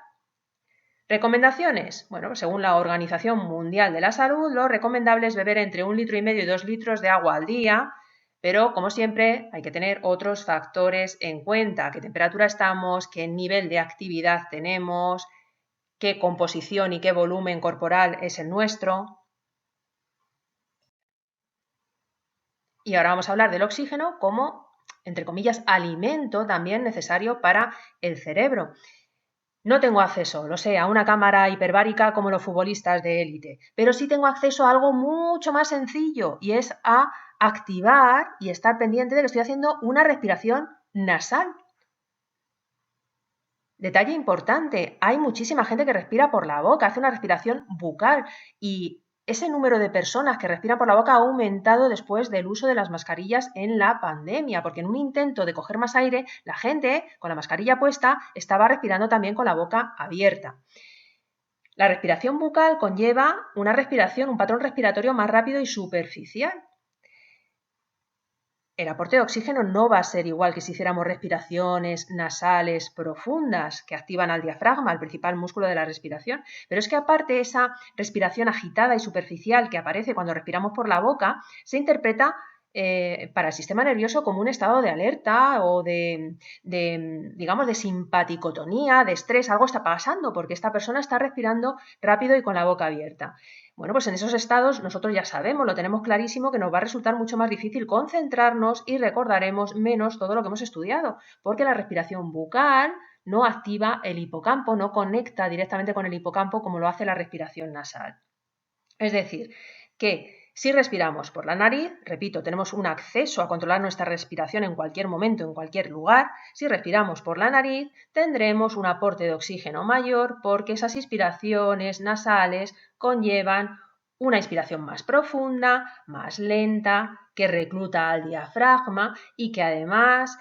¿Recomendaciones? Bueno, según la Organización Mundial de la Salud, lo recomendable es beber entre 1,5 litros y 2 litros de agua al día, pero como siempre hay que tener otros factores en cuenta: qué temperatura estamos, qué nivel de actividad tenemos, qué composición y qué volumen corporal es el nuestro. Y ahora vamos a hablar del oxígeno como, entre comillas, alimento también necesario para el cerebro. No tengo acceso, lo sé, a una cámara hiperbárica como los futbolistas de élite, pero sí tengo acceso a algo mucho más sencillo, y es a activar y estar pendiente de que estoy haciendo una respiración nasal. Detalle importante, hay muchísima gente que respira por la boca, hace una respiración bucal, y ese número de personas que respiran por la boca ha aumentado después del uso de las mascarillas en la pandemia, porque en un intento de coger más aire, la gente con la mascarilla puesta estaba respirando también con la boca abierta. La respiración bucal conlleva un patrón respiratorio más rápido y superficial. El aporte de oxígeno no va a ser igual que si hiciéramos respiraciones nasales profundas que activan al diafragma, el principal músculo de la respiración, pero es que aparte esa respiración agitada y superficial que aparece cuando respiramos por la boca se interpreta para el sistema nervioso como un estado de alerta o digamos, de simpaticotonía, de estrés. Algo está pasando porque esta persona está respirando rápido y con la boca abierta. Bueno, pues en esos estados nosotros ya sabemos, lo tenemos clarísimo, que nos va a resultar mucho más difícil concentrarnos y recordaremos menos todo lo que hemos estudiado, porque la respiración bucal no activa el hipocampo, no conecta directamente con el hipocampo como lo hace la respiración nasal. Es decir, que Si respiramos por la nariz, repito, tenemos un acceso a controlar nuestra respiración en cualquier momento, en cualquier lugar. Si respiramos por la nariz, tendremos un aporte de oxígeno mayor porque esas inspiraciones nasales conllevan una inspiración más profunda, más lenta, que recluta al diafragma y que además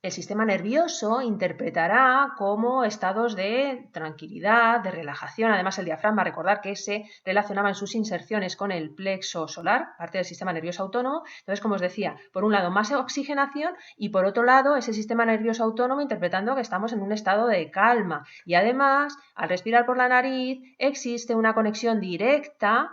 el sistema nervioso interpretará como estados de tranquilidad, de relajación. Además, el diafragma, recordar que se relacionaba en sus inserciones con el plexo solar, parte del sistema nervioso autónomo. Entonces, como os decía, por un lado más oxigenación y por otro lado ese sistema nervioso autónomo interpretando que estamos en un estado de calma. Y además, al respirar por la nariz, existe una conexión directa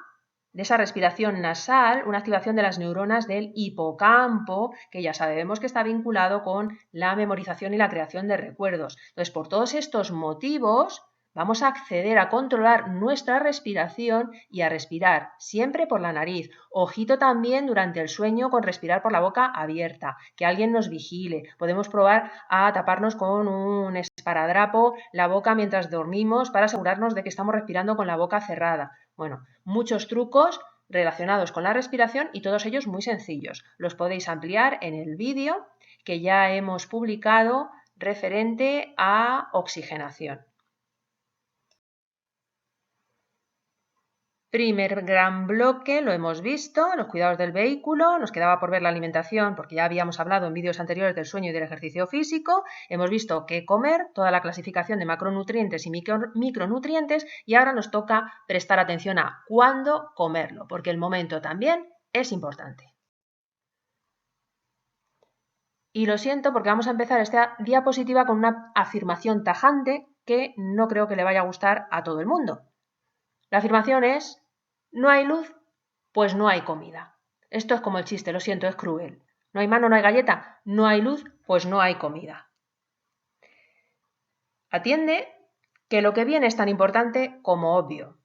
de esa respiración nasal, una activación de las neuronas del hipocampo, que ya sabemos que está vinculado con la memorización y la creación de recuerdos. Entonces, por todos estos motivos, vamos a acceder a controlar nuestra respiración y a respirar siempre por la nariz. Ojito también durante el sueño con respirar por la boca abierta, que alguien nos vigile. Podemos probar a taparnos con un esparadrapo la boca mientras dormimos para asegurarnos de que estamos respirando con la boca cerrada. Bueno, muchos trucos relacionados con la respiración y todos ellos muy sencillos. Los podéis ampliar en el vídeo que ya hemos publicado referente a oxigenación. Primer gran bloque, lo hemos visto, los cuidados del vehículo, nos quedaba por ver la alimentación porque ya habíamos hablado en vídeos anteriores del sueño y del ejercicio físico, hemos visto qué comer, toda la clasificación de macronutrientes y micronutrientes y ahora nos toca prestar atención a cuándo comerlo, porque el momento también es importante. Y lo siento porque vamos a empezar esta diapositiva con una afirmación tajante que no creo que le vaya a gustar a todo el mundo. La afirmación es: no hay luz, pues no hay comida. Esto es como el chiste, lo siento, es cruel. No hay mano, no hay galleta, no hay luz, pues no hay comida. Atiende que lo que viene es tan importante como obvio.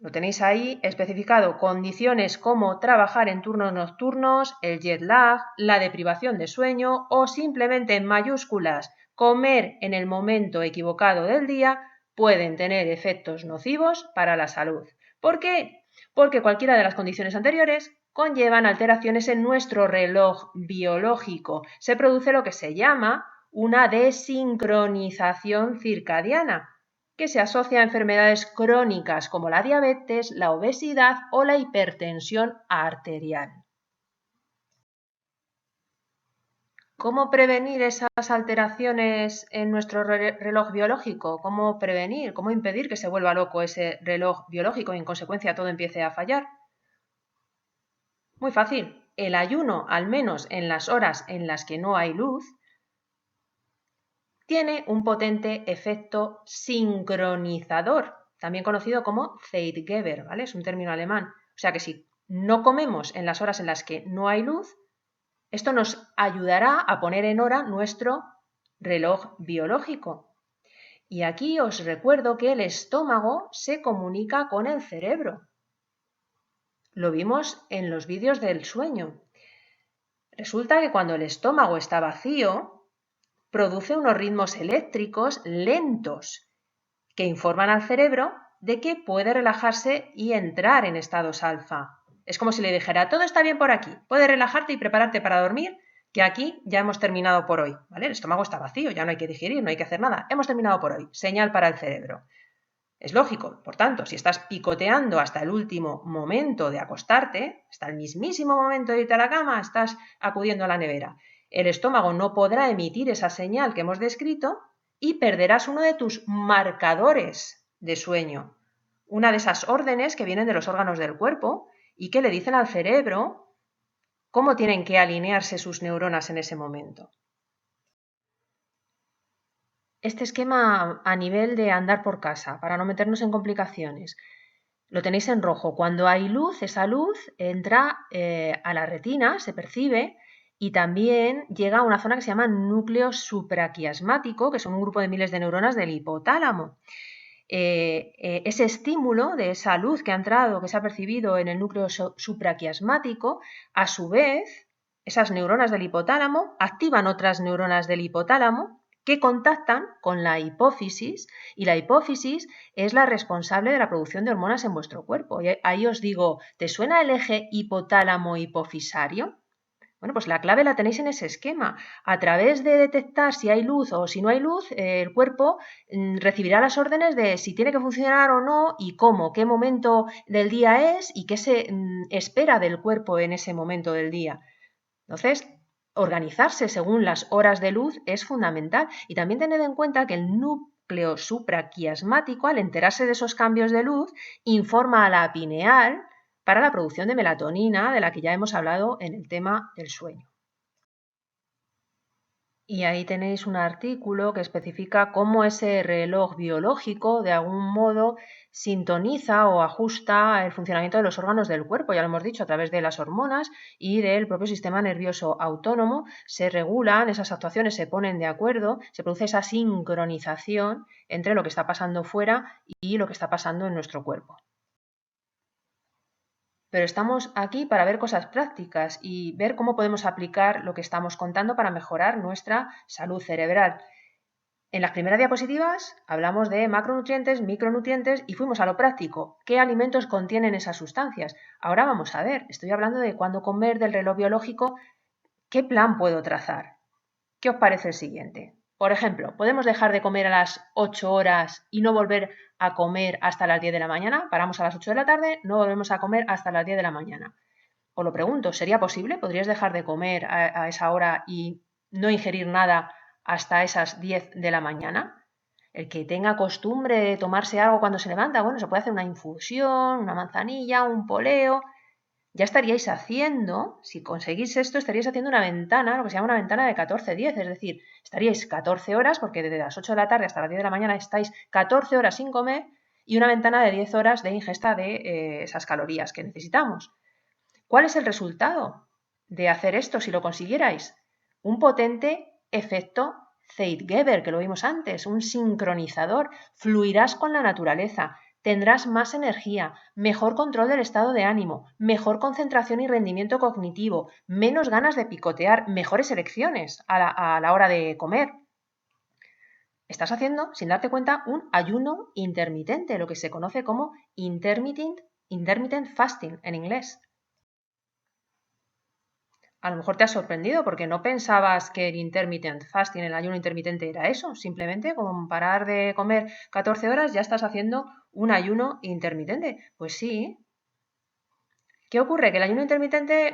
Lo tenéis ahí especificado: condiciones como trabajar en turnos nocturnos, el jet lag, la deprivación de sueño o simplemente en mayúsculas comer en el momento equivocado del día pueden tener efectos nocivos para la salud. ¿Por qué? Porque cualquiera de las condiciones anteriores conllevan alteraciones en nuestro reloj biológico. Se produce lo que se llama una desincronización circadiana, que se asocia a enfermedades crónicas como la diabetes, la obesidad o la hipertensión arterial. ¿Cómo prevenir esas alteraciones en nuestro reloj biológico? ¿Cómo prevenir, cómo impedir que se vuelva loco ese reloj biológico y en consecuencia todo empiece a fallar? Muy fácil. El ayuno, al menos en las horas en las que no hay luz, tiene un potente efecto sincronizador, también conocido como Zeitgeber, ¿vale? Es un término alemán. O sea que si no comemos en las horas en las que no hay luz, esto nos ayudará a poner en hora nuestro reloj biológico. Y aquí os recuerdo que el estómago se comunica con el cerebro. Lo vimos en los vídeos del sueño. Resulta que cuando el estómago está vacío, produce unos ritmos eléctricos lentos que informan al cerebro de que puede relajarse y entrar en estados alfa. Es como si le dijera: todo está bien por aquí, puedes relajarte y prepararte para dormir, que aquí ya hemos terminado por hoy, ¿vale? El estómago está vacío, ya no hay que digerir, no hay que hacer nada, hemos terminado por hoy, señal para el cerebro. Es lógico, por tanto, si estás picoteando hasta el último momento de acostarte, hasta el mismísimo momento de irte a la cama, estás acudiendo a la nevera, el estómago no podrá emitir esa señal que hemos descrito y perderás uno de tus marcadores de sueño, una de esas órdenes que vienen de los órganos del cuerpo y que le dicen al cerebro cómo tienen que alinearse sus neuronas en ese momento. Este esquema a nivel de andar por casa, para no meternos en complicaciones, lo tenéis en rojo. Cuando hay luz, esa luz entra a la retina, se percibe, y también llega a una zona que se llama núcleo supraquiasmático, que son un grupo de miles de neuronas del hipotálamo. Ese estímulo de esa luz que ha entrado, que se ha percibido en el núcleo supraquiasmático, a su vez, esas neuronas del hipotálamo activan otras neuronas del hipotálamo que contactan con la hipófisis, y la hipófisis es la responsable de la producción de hormonas en vuestro cuerpo. Y ahí os digo, ¿te suena el eje hipotálamo-hipofisario? Bueno, pues la clave la tenéis en ese esquema. A través de detectar si hay luz o si no hay luz, el cuerpo recibirá las órdenes de si tiene que funcionar o no y cómo, qué momento del día es y qué se espera del cuerpo en ese momento del día. Entonces, organizarse según las horas de luz es fundamental. Y también tened en cuenta que el núcleo supraquiasmático, al enterarse de esos cambios de luz, informa a la pineal para la producción de melatonina, de la que ya hemos hablado en el tema del sueño. Y ahí tenéis un artículo que especifica cómo ese reloj biológico de algún modo sintoniza o ajusta el funcionamiento de los órganos del cuerpo, ya lo hemos dicho, a través de las hormonas y del propio sistema nervioso autónomo. Se regulan, esas actuaciones se ponen de acuerdo, se produce esa sincronización entre lo que está pasando fuera y lo que está pasando en nuestro cuerpo. Pero estamos aquí para ver cosas prácticas y ver cómo podemos aplicar lo que estamos contando para mejorar nuestra salud cerebral. En las primeras diapositivas hablamos de macronutrientes, micronutrientes y fuimos a lo práctico. ¿Qué alimentos contienen esas sustancias? Ahora vamos a ver, estoy hablando de cuándo comer, del reloj biológico. ¿Qué plan puedo trazar? ¿Qué os parece el siguiente? Por ejemplo, ¿podemos dejar de comer a las 8 horas y no volver a comer hasta las 10 de la mañana? Paramos a las 8 de la tarde, no volvemos a comer hasta las 10 de la mañana. Os lo pregunto, ¿sería posible? ¿Podrías dejar de comer a esa hora y no ingerir nada hasta esas 10 de la mañana? El que tenga costumbre de tomarse algo cuando se levanta, bueno, se puede hacer una infusión, una manzanilla, un poleo. Ya estaríais haciendo, si conseguís esto, estaríais haciendo una ventana, lo que se llama una ventana de 14-10, es decir, estaríais 14 horas, porque desde las 8 de la tarde hasta las 10 de la mañana estáis 14 horas sin comer, y una ventana de 10 horas de ingesta de esas calorías que necesitamos. ¿Cuál es el resultado de hacer esto si lo consiguierais? Un potente efecto Zeitgeber, que lo vimos antes, un sincronizador. Fluirás con la naturaleza, tendrás más energía, mejor control del estado de ánimo, mejor concentración y rendimiento cognitivo, menos ganas de picotear, mejores elecciones a la hora de comer. Estás haciendo, sin darte cuenta, un ayuno intermitente, lo que se conoce como intermittent fasting en inglés. A lo mejor te has sorprendido porque no pensabas que el intermittent fasting, el ayuno intermitente, era eso. Simplemente con parar de comer 14 horas ya estás haciendo un ayuno intermitente. Pues sí. ¿Qué ocurre? Que el ayuno intermitente,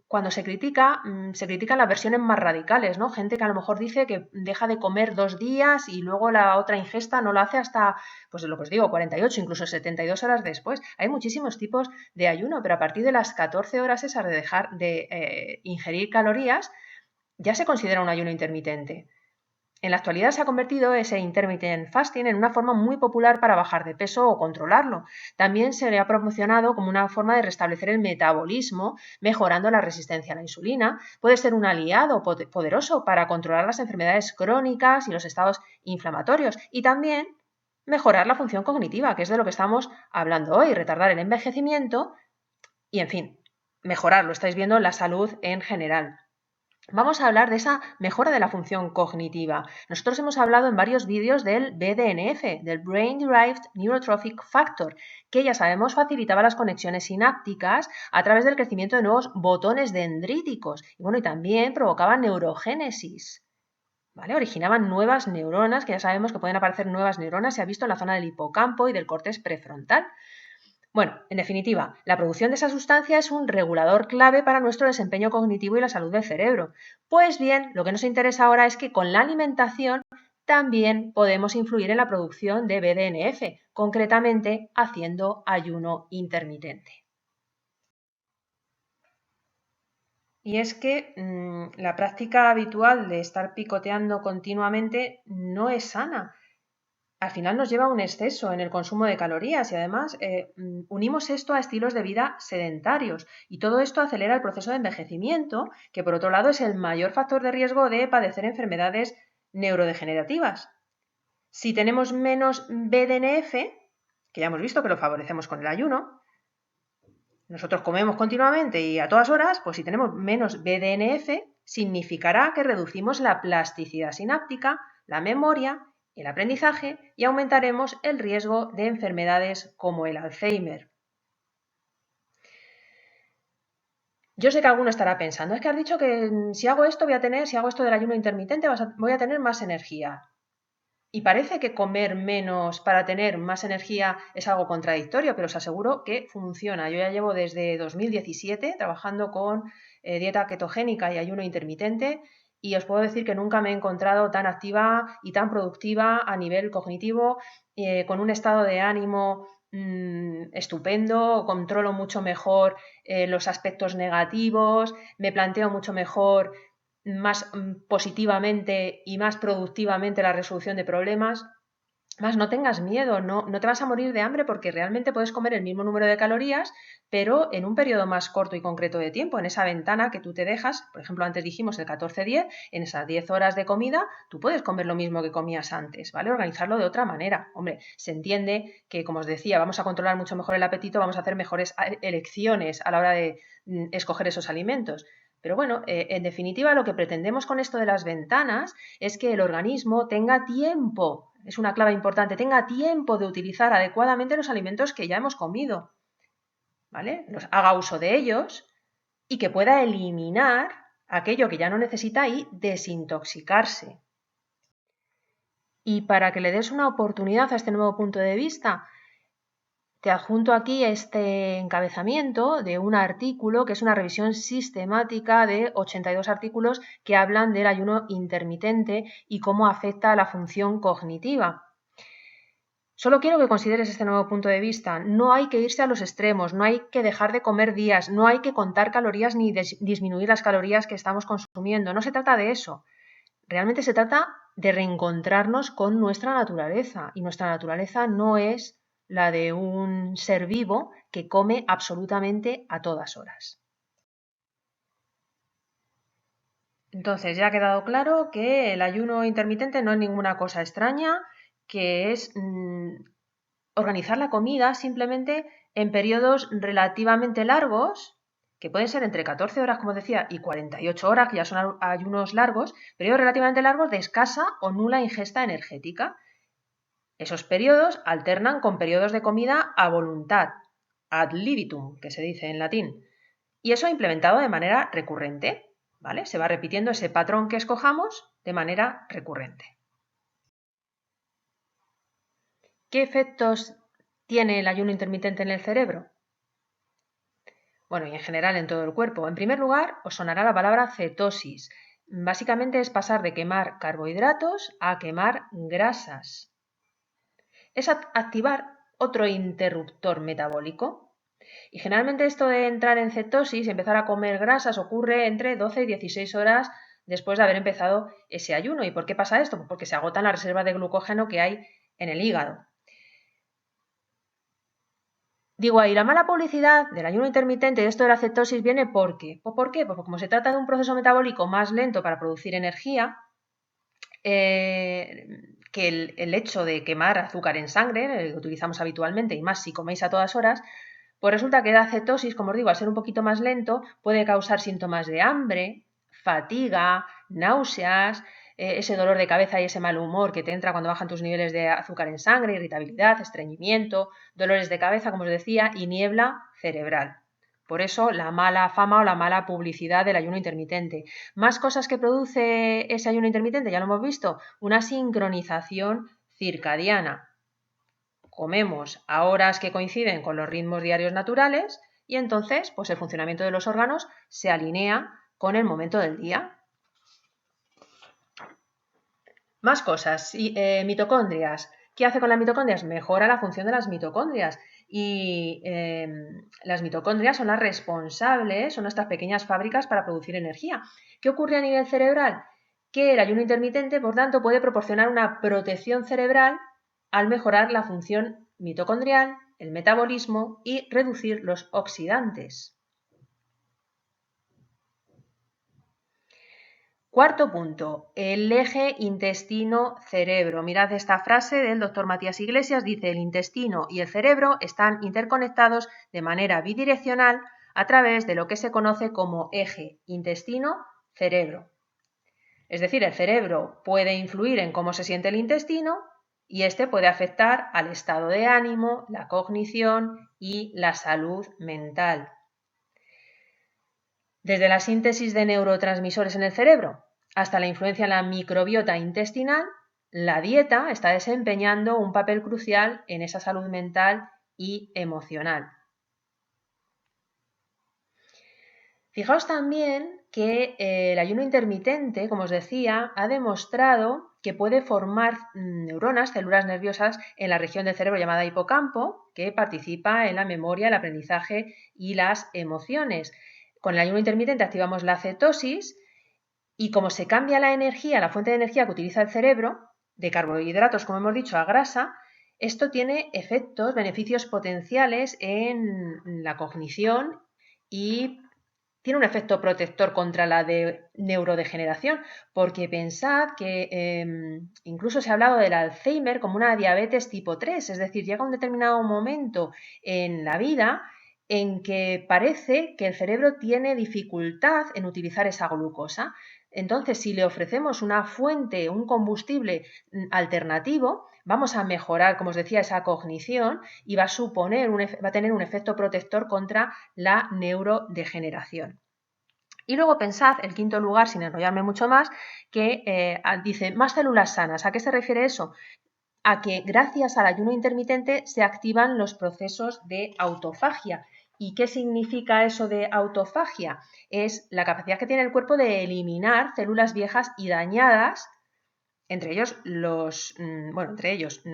cuando se critican las versiones más radicales, ¿no? Gente que a lo mejor dice que deja de comer 2 días y luego la otra ingesta no lo hace hasta, pues lo que os digo, 48, incluso 72 horas después. Hay muchísimos tipos de ayuno, pero a partir de las 14 horas esas de dejar de ingerir calorías, ya se considera un ayuno intermitente. En la actualidad se ha convertido ese intermittent fasting en una forma muy popular para bajar de peso o controlarlo. También se le ha promocionado como una forma de restablecer el metabolismo, mejorando la resistencia a la insulina. Puede ser un aliado poderoso para controlar las enfermedades crónicas y los estados inflamatorios. Y también mejorar la función cognitiva, que es de lo que estamos hablando hoy, retardar el envejecimiento y, en fin, mejorar, lo estáis viendo, la salud en general. Vamos a hablar de esa mejora de la función cognitiva. Nosotros hemos hablado en varios vídeos del BDNF, del Brain Derived Neurotrophic Factor, que ya sabemos facilitaba las conexiones sinápticas a través del crecimiento de nuevos botones dendríticos y, bueno, y también provocaba neurogénesis. ¿Vale? Originaban nuevas neuronas, que ya sabemos que pueden aparecer nuevas neuronas, se ha visto en la zona del hipocampo y del córtex prefrontal. Bueno, en definitiva, la producción de esa sustancia es un regulador clave para nuestro desempeño cognitivo y la salud del cerebro. Pues bien, lo que nos interesa ahora es que con la alimentación también podemos influir en la producción de BDNF, concretamente haciendo ayuno intermitente. Y es que la práctica habitual de estar picoteando continuamente no es sana. Al final nos lleva a un exceso en el consumo de calorías y además unimos esto a estilos de vida sedentarios y todo esto acelera el proceso de envejecimiento, que por otro lado es el mayor factor de riesgo de padecer enfermedades neurodegenerativas. Si tenemos menos BDNF, que ya hemos visto que lo favorecemos con el ayuno, nosotros comemos continuamente y a todas horas, pues si tenemos menos BDNF, significará que reducimos la plasticidad sináptica, la memoria, el aprendizaje y aumentaremos el riesgo de enfermedades como el Alzheimer. Yo sé que alguno estará pensando, es que has dicho que si hago esto del ayuno intermitente voy a tener más energía. Y parece que comer menos para tener más energía es algo contradictorio, pero os aseguro que funciona. Yo ya llevo desde 2017 trabajando con dieta ketogénica y ayuno intermitente y os puedo decir que nunca me he encontrado tan activa y tan productiva a nivel cognitivo, con un estado de ánimo estupendo, controlo mucho mejor los aspectos negativos, me planteo mucho mejor más positivamente y más productivamente la resolución de problemas. Más no tengas miedo, no te vas a morir de hambre porque realmente puedes comer el mismo número de calorías, pero en un periodo más corto y concreto de tiempo, en esa ventana que tú te dejas. Por ejemplo, antes dijimos el 14-10, en esas 10 horas de comida tú puedes comer lo mismo que comías antes, ¿vale? Organizarlo de otra manera. Hombre, se entiende que, como os decía, vamos a controlar mucho mejor el apetito, vamos a hacer mejores elecciones a la hora de escoger esos alimentos. Pero bueno, en definitiva, lo que pretendemos con esto de las ventanas es que el organismo tenga tiempo, es una clave importante, tenga tiempo de utilizar adecuadamente los alimentos que ya hemos comido, ¿vale? Haga uso de ellos y que pueda eliminar aquello que ya no necesita y desintoxicarse. Y para que le des una oportunidad a este nuevo punto de vista, te adjunto aquí este encabezamiento de un artículo que es una revisión sistemática de 82 artículos que hablan del ayuno intermitente y cómo afecta a la función cognitiva. Solo quiero que consideres este nuevo punto de vista. No hay que irse a los extremos, no hay que dejar de comer días, no hay que contar calorías ni disminuir las calorías que estamos consumiendo. No se trata de eso. Realmente se trata de reencontrarnos con nuestra naturaleza, y nuestra naturaleza no es la de un ser vivo que come absolutamente a todas horas. Entonces, ya ha quedado claro que el ayuno intermitente no es ninguna cosa extraña, que es organizar la comida simplemente en periodos relativamente largos, que pueden ser entre 14 horas, como decía, y 48 horas, que ya son ayunos largos, periodos relativamente largos de escasa o nula ingesta energética. Esos periodos alternan con periodos de comida a voluntad, ad libitum, que se dice en latín, y eso implementado de manera recurrente, ¿vale? Se va repitiendo ese patrón que escojamos de manera recurrente. ¿Qué efectos tiene el ayuno intermitente en el cerebro? Bueno, y en general en todo el cuerpo. En primer lugar, os sonará la palabra cetosis. Básicamente es pasar de quemar carbohidratos a quemar grasas. Es activar otro interruptor metabólico. Y generalmente esto de entrar en cetosis y empezar a comer grasas ocurre entre 12 y 16 horas después de haber empezado ese ayuno. ¿Y por qué pasa esto? Pues porque se agotan las reservas de glucógeno que hay en el hígado. Digo, ahí la mala publicidad del ayuno intermitente y de esto de la cetosis viene ¿por qué? Pues ¿por qué? Pues como se trata de un proceso metabólico más lento para producir energía, que el hecho de quemar azúcar en sangre, que utilizamos habitualmente, y más si coméis a todas horas, pues resulta que la cetosis, como os digo, al ser un poquito más lento, puede causar síntomas de hambre, fatiga, náuseas, ese dolor de cabeza y ese mal humor que te entra cuando bajan tus niveles de azúcar en sangre, irritabilidad, estreñimiento, dolores de cabeza, como os decía, y niebla cerebral. Por eso la mala fama o la mala publicidad del ayuno intermitente. Más cosas que produce ese ayuno intermitente, ya lo hemos visto, una sincronización circadiana. Comemos a horas que coinciden con los ritmos diarios naturales y entonces pues el funcionamiento de los órganos se alinea con el momento del día. Más cosas. Mitocondrias. ¿Qué hace con las mitocondrias? Mejora la función de las mitocondrias. Y las mitocondrias son las responsables, son nuestras pequeñas fábricas para producir energía. ¿Qué ocurre a nivel cerebral? Que el ayuno intermitente, por tanto, puede proporcionar una protección cerebral al mejorar la función mitocondrial, el metabolismo y reducir los oxidantes. Cuarto punto, el eje intestino-cerebro. Mirad esta frase del doctor Matías Iglesias, dice: el intestino y el cerebro están interconectados de manera bidireccional a través de lo que se conoce como eje intestino-cerebro. cerebro. Es decir, el cerebro puede influir en cómo se siente el intestino y este puede afectar al estado de ánimo, la cognición y la salud mental. Desde la síntesis de neurotransmisores en el cerebro hasta la influencia en la microbiota intestinal, la dieta está desempeñando un papel crucial en esa salud mental y emocional. Fijaos también que el ayuno intermitente, como os decía, ha demostrado que puede formar neuronas, células nerviosas en la región del cerebro llamada hipocampo, que participa en la memoria, el aprendizaje y las emociones. Con el ayuno intermitente activamos la cetosis y como se cambia la energía, la fuente de energía que utiliza el cerebro, de carbohidratos, como hemos dicho, a grasa, esto tiene efectos, beneficios potenciales en la cognición y tiene un efecto protector contra la neurodegeneración, porque pensad que incluso se ha hablado del Alzheimer como una diabetes tipo 3, es decir, llega un determinado momento en la vida en que parece que el cerebro tiene dificultad en utilizar esa glucosa. Entonces, si le ofrecemos una fuente, un combustible alternativo, vamos a mejorar, como os decía, esa cognición y va a tener un efecto protector contra la neurodegeneración. Y luego pensad, el quinto lugar, sin enrollarme mucho más, que dice más células sanas. ¿A qué se refiere eso? A que gracias al ayuno intermitente se activan los procesos de autofagia. ¿Y qué significa eso de autofagia? Es la capacidad que tiene el cuerpo de eliminar células viejas y dañadas. Entre ellos,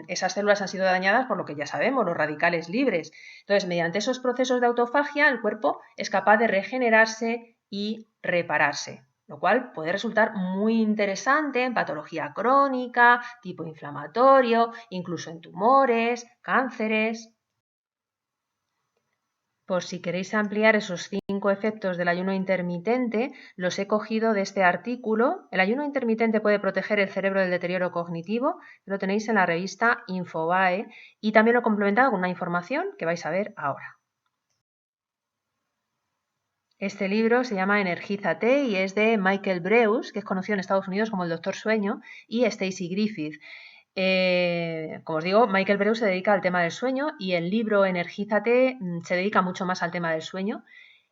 esas células han sido dañadas por lo que ya sabemos, los radicales libres. Entonces, mediante esos procesos de autofagia, el cuerpo es capaz de regenerarse y repararse, lo cual puede resultar muy interesante en patología crónica, tipo inflamatorio, incluso en tumores, cánceres. Por si queréis ampliar esos 5 efectos del ayuno intermitente, los he cogido de este artículo. El ayuno intermitente puede proteger el cerebro del deterioro cognitivo, lo tenéis en la revista Infobae y también lo he complementado con una información que vais a ver ahora. Este libro se llama Energízate y es de Michael Breus, que es conocido en Estados Unidos como el Doctor Sueño, y Stacy Griffith. Como os digo, Michael Breus se dedica al tema del sueño y el libro Energízate se dedica mucho más al tema del sueño.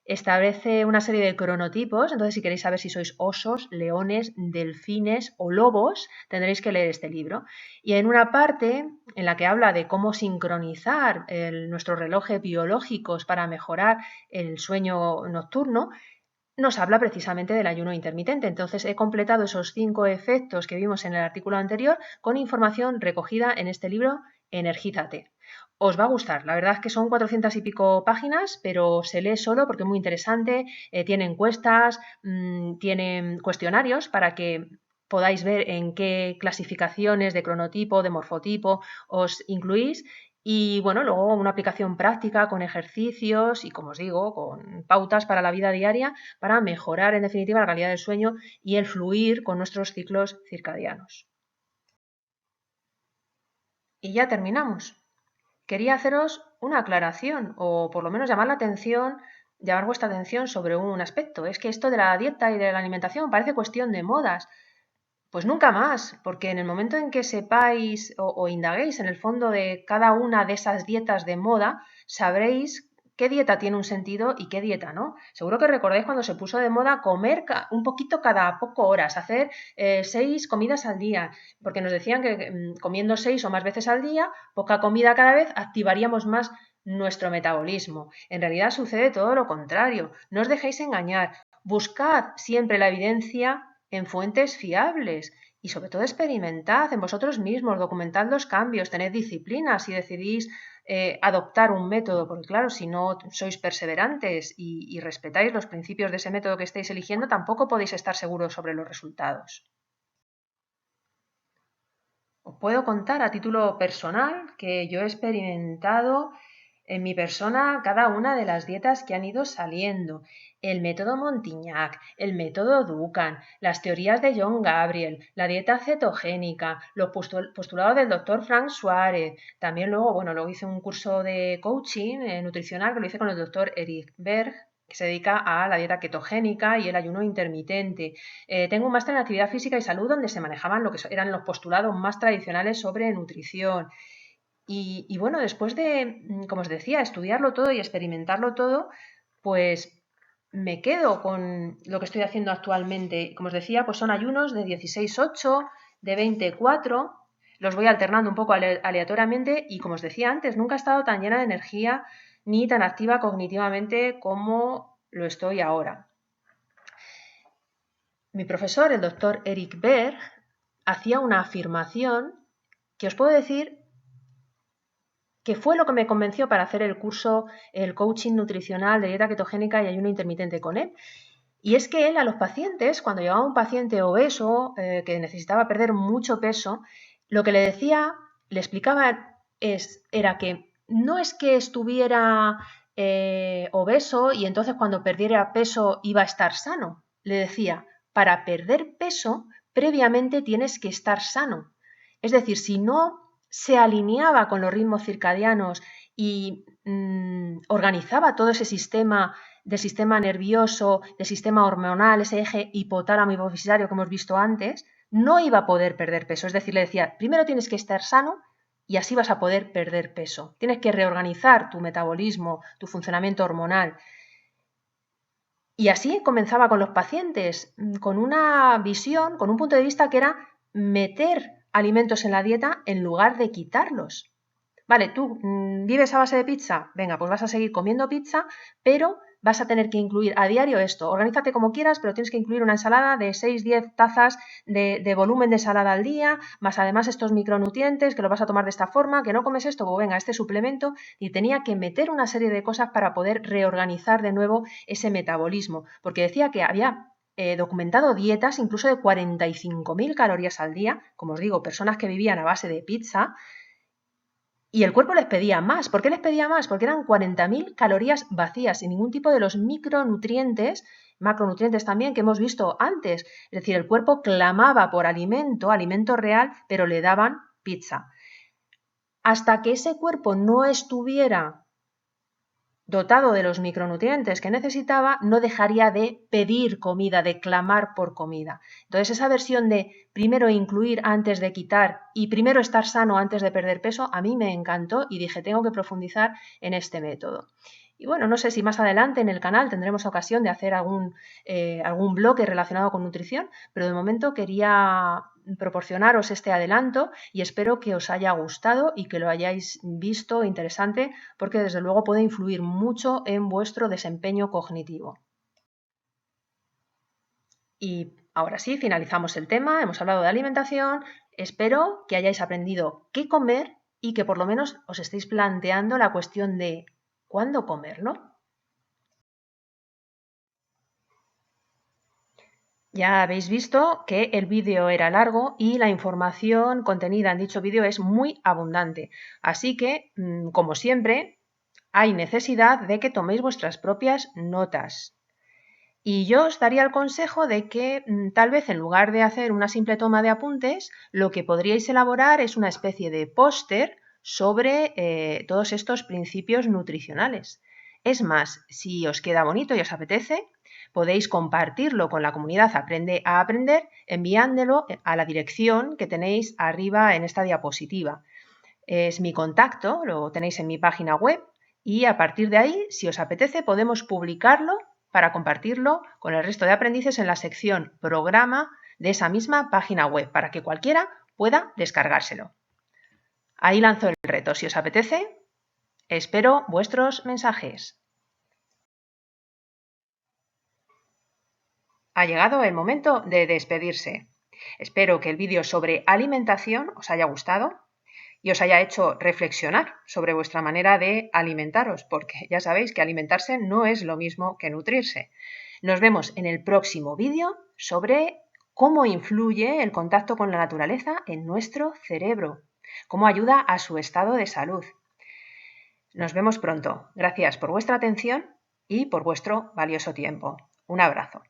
Establece una serie de cronotipos, entonces si queréis saber si sois osos, leones, delfines o lobos, tendréis que leer este libro. Y en una parte en la que habla de cómo sincronizar nuestros relojes biológicos para mejorar el sueño nocturno, nos habla precisamente del ayuno intermitente. Entonces he completado esos 5 efectos que vimos en el artículo anterior con información recogida en este libro Energízate. Os va a gustar, la verdad es que son 400 y pico páginas, pero se lee solo porque es muy interesante, tiene encuestas, tiene cuestionarios para que podáis ver en qué clasificaciones de cronotipo, de morfotipo os incluís y bueno, luego una aplicación práctica con ejercicios y, como os digo, con pautas para la vida diaria para mejorar en definitiva la calidad del sueño y el fluir con nuestros ciclos circadianos. Y ya terminamos. Quería haceros una aclaración o por lo menos llamar vuestra atención sobre un aspecto. Es que esto de la dieta y de la alimentación parece cuestión de modas. Pues nunca más, porque en el momento en que sepáis o indaguéis en el fondo de cada una de esas dietas de moda, sabréis qué dieta tiene un sentido y qué dieta no. Seguro que recordáis cuando se puso de moda comer un poquito cada poco horas, hacer 6 comidas al día, porque nos decían que comiendo 6 o más veces al día, poca comida cada vez, activaríamos más nuestro metabolismo. En realidad sucede todo lo contrario. No os dejéis engañar. Buscad siempre la evidencia en fuentes fiables y sobre todo experimentad en vosotros mismos, documentad los cambios, tened disciplina si decidís adoptar un método, porque claro, si no sois perseverantes y respetáis los principios de ese método que estáis eligiendo, tampoco podéis estar seguros sobre los resultados. Os puedo contar a título personal que yo he experimentado en mi persona cada una de las dietas que han ido saliendo. El método Montignac, el método Dukan, las teorías de John Gabriel, la dieta cetogénica, los postulados del doctor Frank Suárez. También luego hice un curso de coaching nutricional que lo hice con el doctor Eric Berg. que se dedica a la dieta ketogénica y el ayuno intermitente. Tengo un máster en actividad física y salud donde se manejaban lo que eran los postulados más tradicionales sobre nutrición. Y bueno, después de, como os decía, estudiarlo todo y experimentarlo todo, pues me quedo con lo que estoy haciendo actualmente. Como os decía, pues son ayunos de 16-8, de 20-4, los voy alternando un poco aleatoriamente y como os decía antes, nunca he estado tan llena de energía ni tan activa cognitivamente como lo estoy ahora. Mi profesor, el doctor Eric Berg, hacía una afirmación que os puedo decir que fue lo que me convenció para hacer el curso, el coaching nutricional de dieta ketogénica y ayuno intermitente con él. Y es que él a los pacientes, cuando llegaba un paciente obeso que necesitaba perder mucho peso, lo que le decía, le explicaba era que no es que estuviera obeso y entonces cuando perdiera peso iba a estar sano. Le decía, para perder peso, previamente tienes que estar sano. Es decir, si no se alineaba con los ritmos circadianos y organizaba todo ese sistema del sistema nervioso, del sistema hormonal, ese eje hipotálamo hipofisisario que hemos visto antes, no iba a poder perder peso. Es decir, le decía, primero tienes que estar sano y así vas a poder perder peso. Tienes que reorganizar tu metabolismo, tu funcionamiento hormonal. Y así comenzaba con los pacientes, con una visión, con un punto de vista que era meter alimentos en la dieta en lugar de quitarlos. Vale, tú vives a base de pizza, venga, pues vas a seguir comiendo pizza, pero vas a tener que incluir a diario esto. Organízate como quieras, pero tienes que incluir una ensalada de 6-10 tazas de volumen de ensalada al día, más además estos micronutrientes, que lo vas a tomar de esta forma, que no comes esto, pues venga, este suplemento. Y tenía que meter una serie de cosas para poder reorganizar de nuevo ese metabolismo, porque decía que había documentado dietas incluso de 45.000 calorías al día, como os digo, personas que vivían a base de pizza, y el cuerpo les pedía más. ¿Por qué les pedía más? Porque eran 40.000 calorías vacías, sin ningún tipo de los micronutrientes, macronutrientes también, que hemos visto antes. Es decir, el cuerpo clamaba por alimento, alimento real, pero le daban pizza. Hasta que ese cuerpo no estuviera dotado de los micronutrientes que necesitaba, no dejaría de pedir comida, de clamar por comida. Entonces, esa versión de primero incluir antes de quitar y primero estar sano antes de perder peso, a mí me encantó y dije, tengo que profundizar en este método. Y bueno, no sé si más adelante en el canal tendremos ocasión de hacer algún bloque relacionado con nutrición, pero de momento quería proporcionaros este adelanto y espero que os haya gustado y que lo hayáis visto interesante, porque desde luego puede influir mucho en vuestro desempeño cognitivo. Y ahora sí, finalizamos el tema, hemos hablado de alimentación, espero que hayáis aprendido qué comer y que por lo menos os estéis planteando la cuestión de ¿cuándo comerlo? Ya habéis visto que el vídeo era largo y la información contenida en dicho vídeo es muy abundante. Así que, como siempre, hay necesidad de que toméis vuestras propias notas. Y yo os daría el consejo de que tal vez en lugar de hacer una simple toma de apuntes, lo que podríais elaborar es una especie de póster sobre todos estos principios nutricionales. Es más, si os queda bonito y os apetece, podéis compartirlo con la comunidad Aprende a Aprender enviándolo a la dirección que tenéis arriba en esta diapositiva. Es mi contacto, lo tenéis en mi página web y a partir de ahí, si os apetece, podemos publicarlo para compartirlo con el resto de aprendices en la sección Programa de esa misma página web, para que cualquiera pueda descargárselo. Ahí lanzo el reto. Si os apetece, espero vuestros mensajes. Ha llegado el momento de despedirse. Espero que el vídeo sobre alimentación os haya gustado y os haya hecho reflexionar sobre vuestra manera de alimentaros, porque ya sabéis que alimentarse no es lo mismo que nutrirse. Nos vemos en el próximo vídeo sobre cómo influye el contacto con la naturaleza en nuestro cerebro, cómo ayuda a su estado de salud. Nos vemos pronto. Gracias por vuestra atención y por vuestro valioso tiempo. Un abrazo.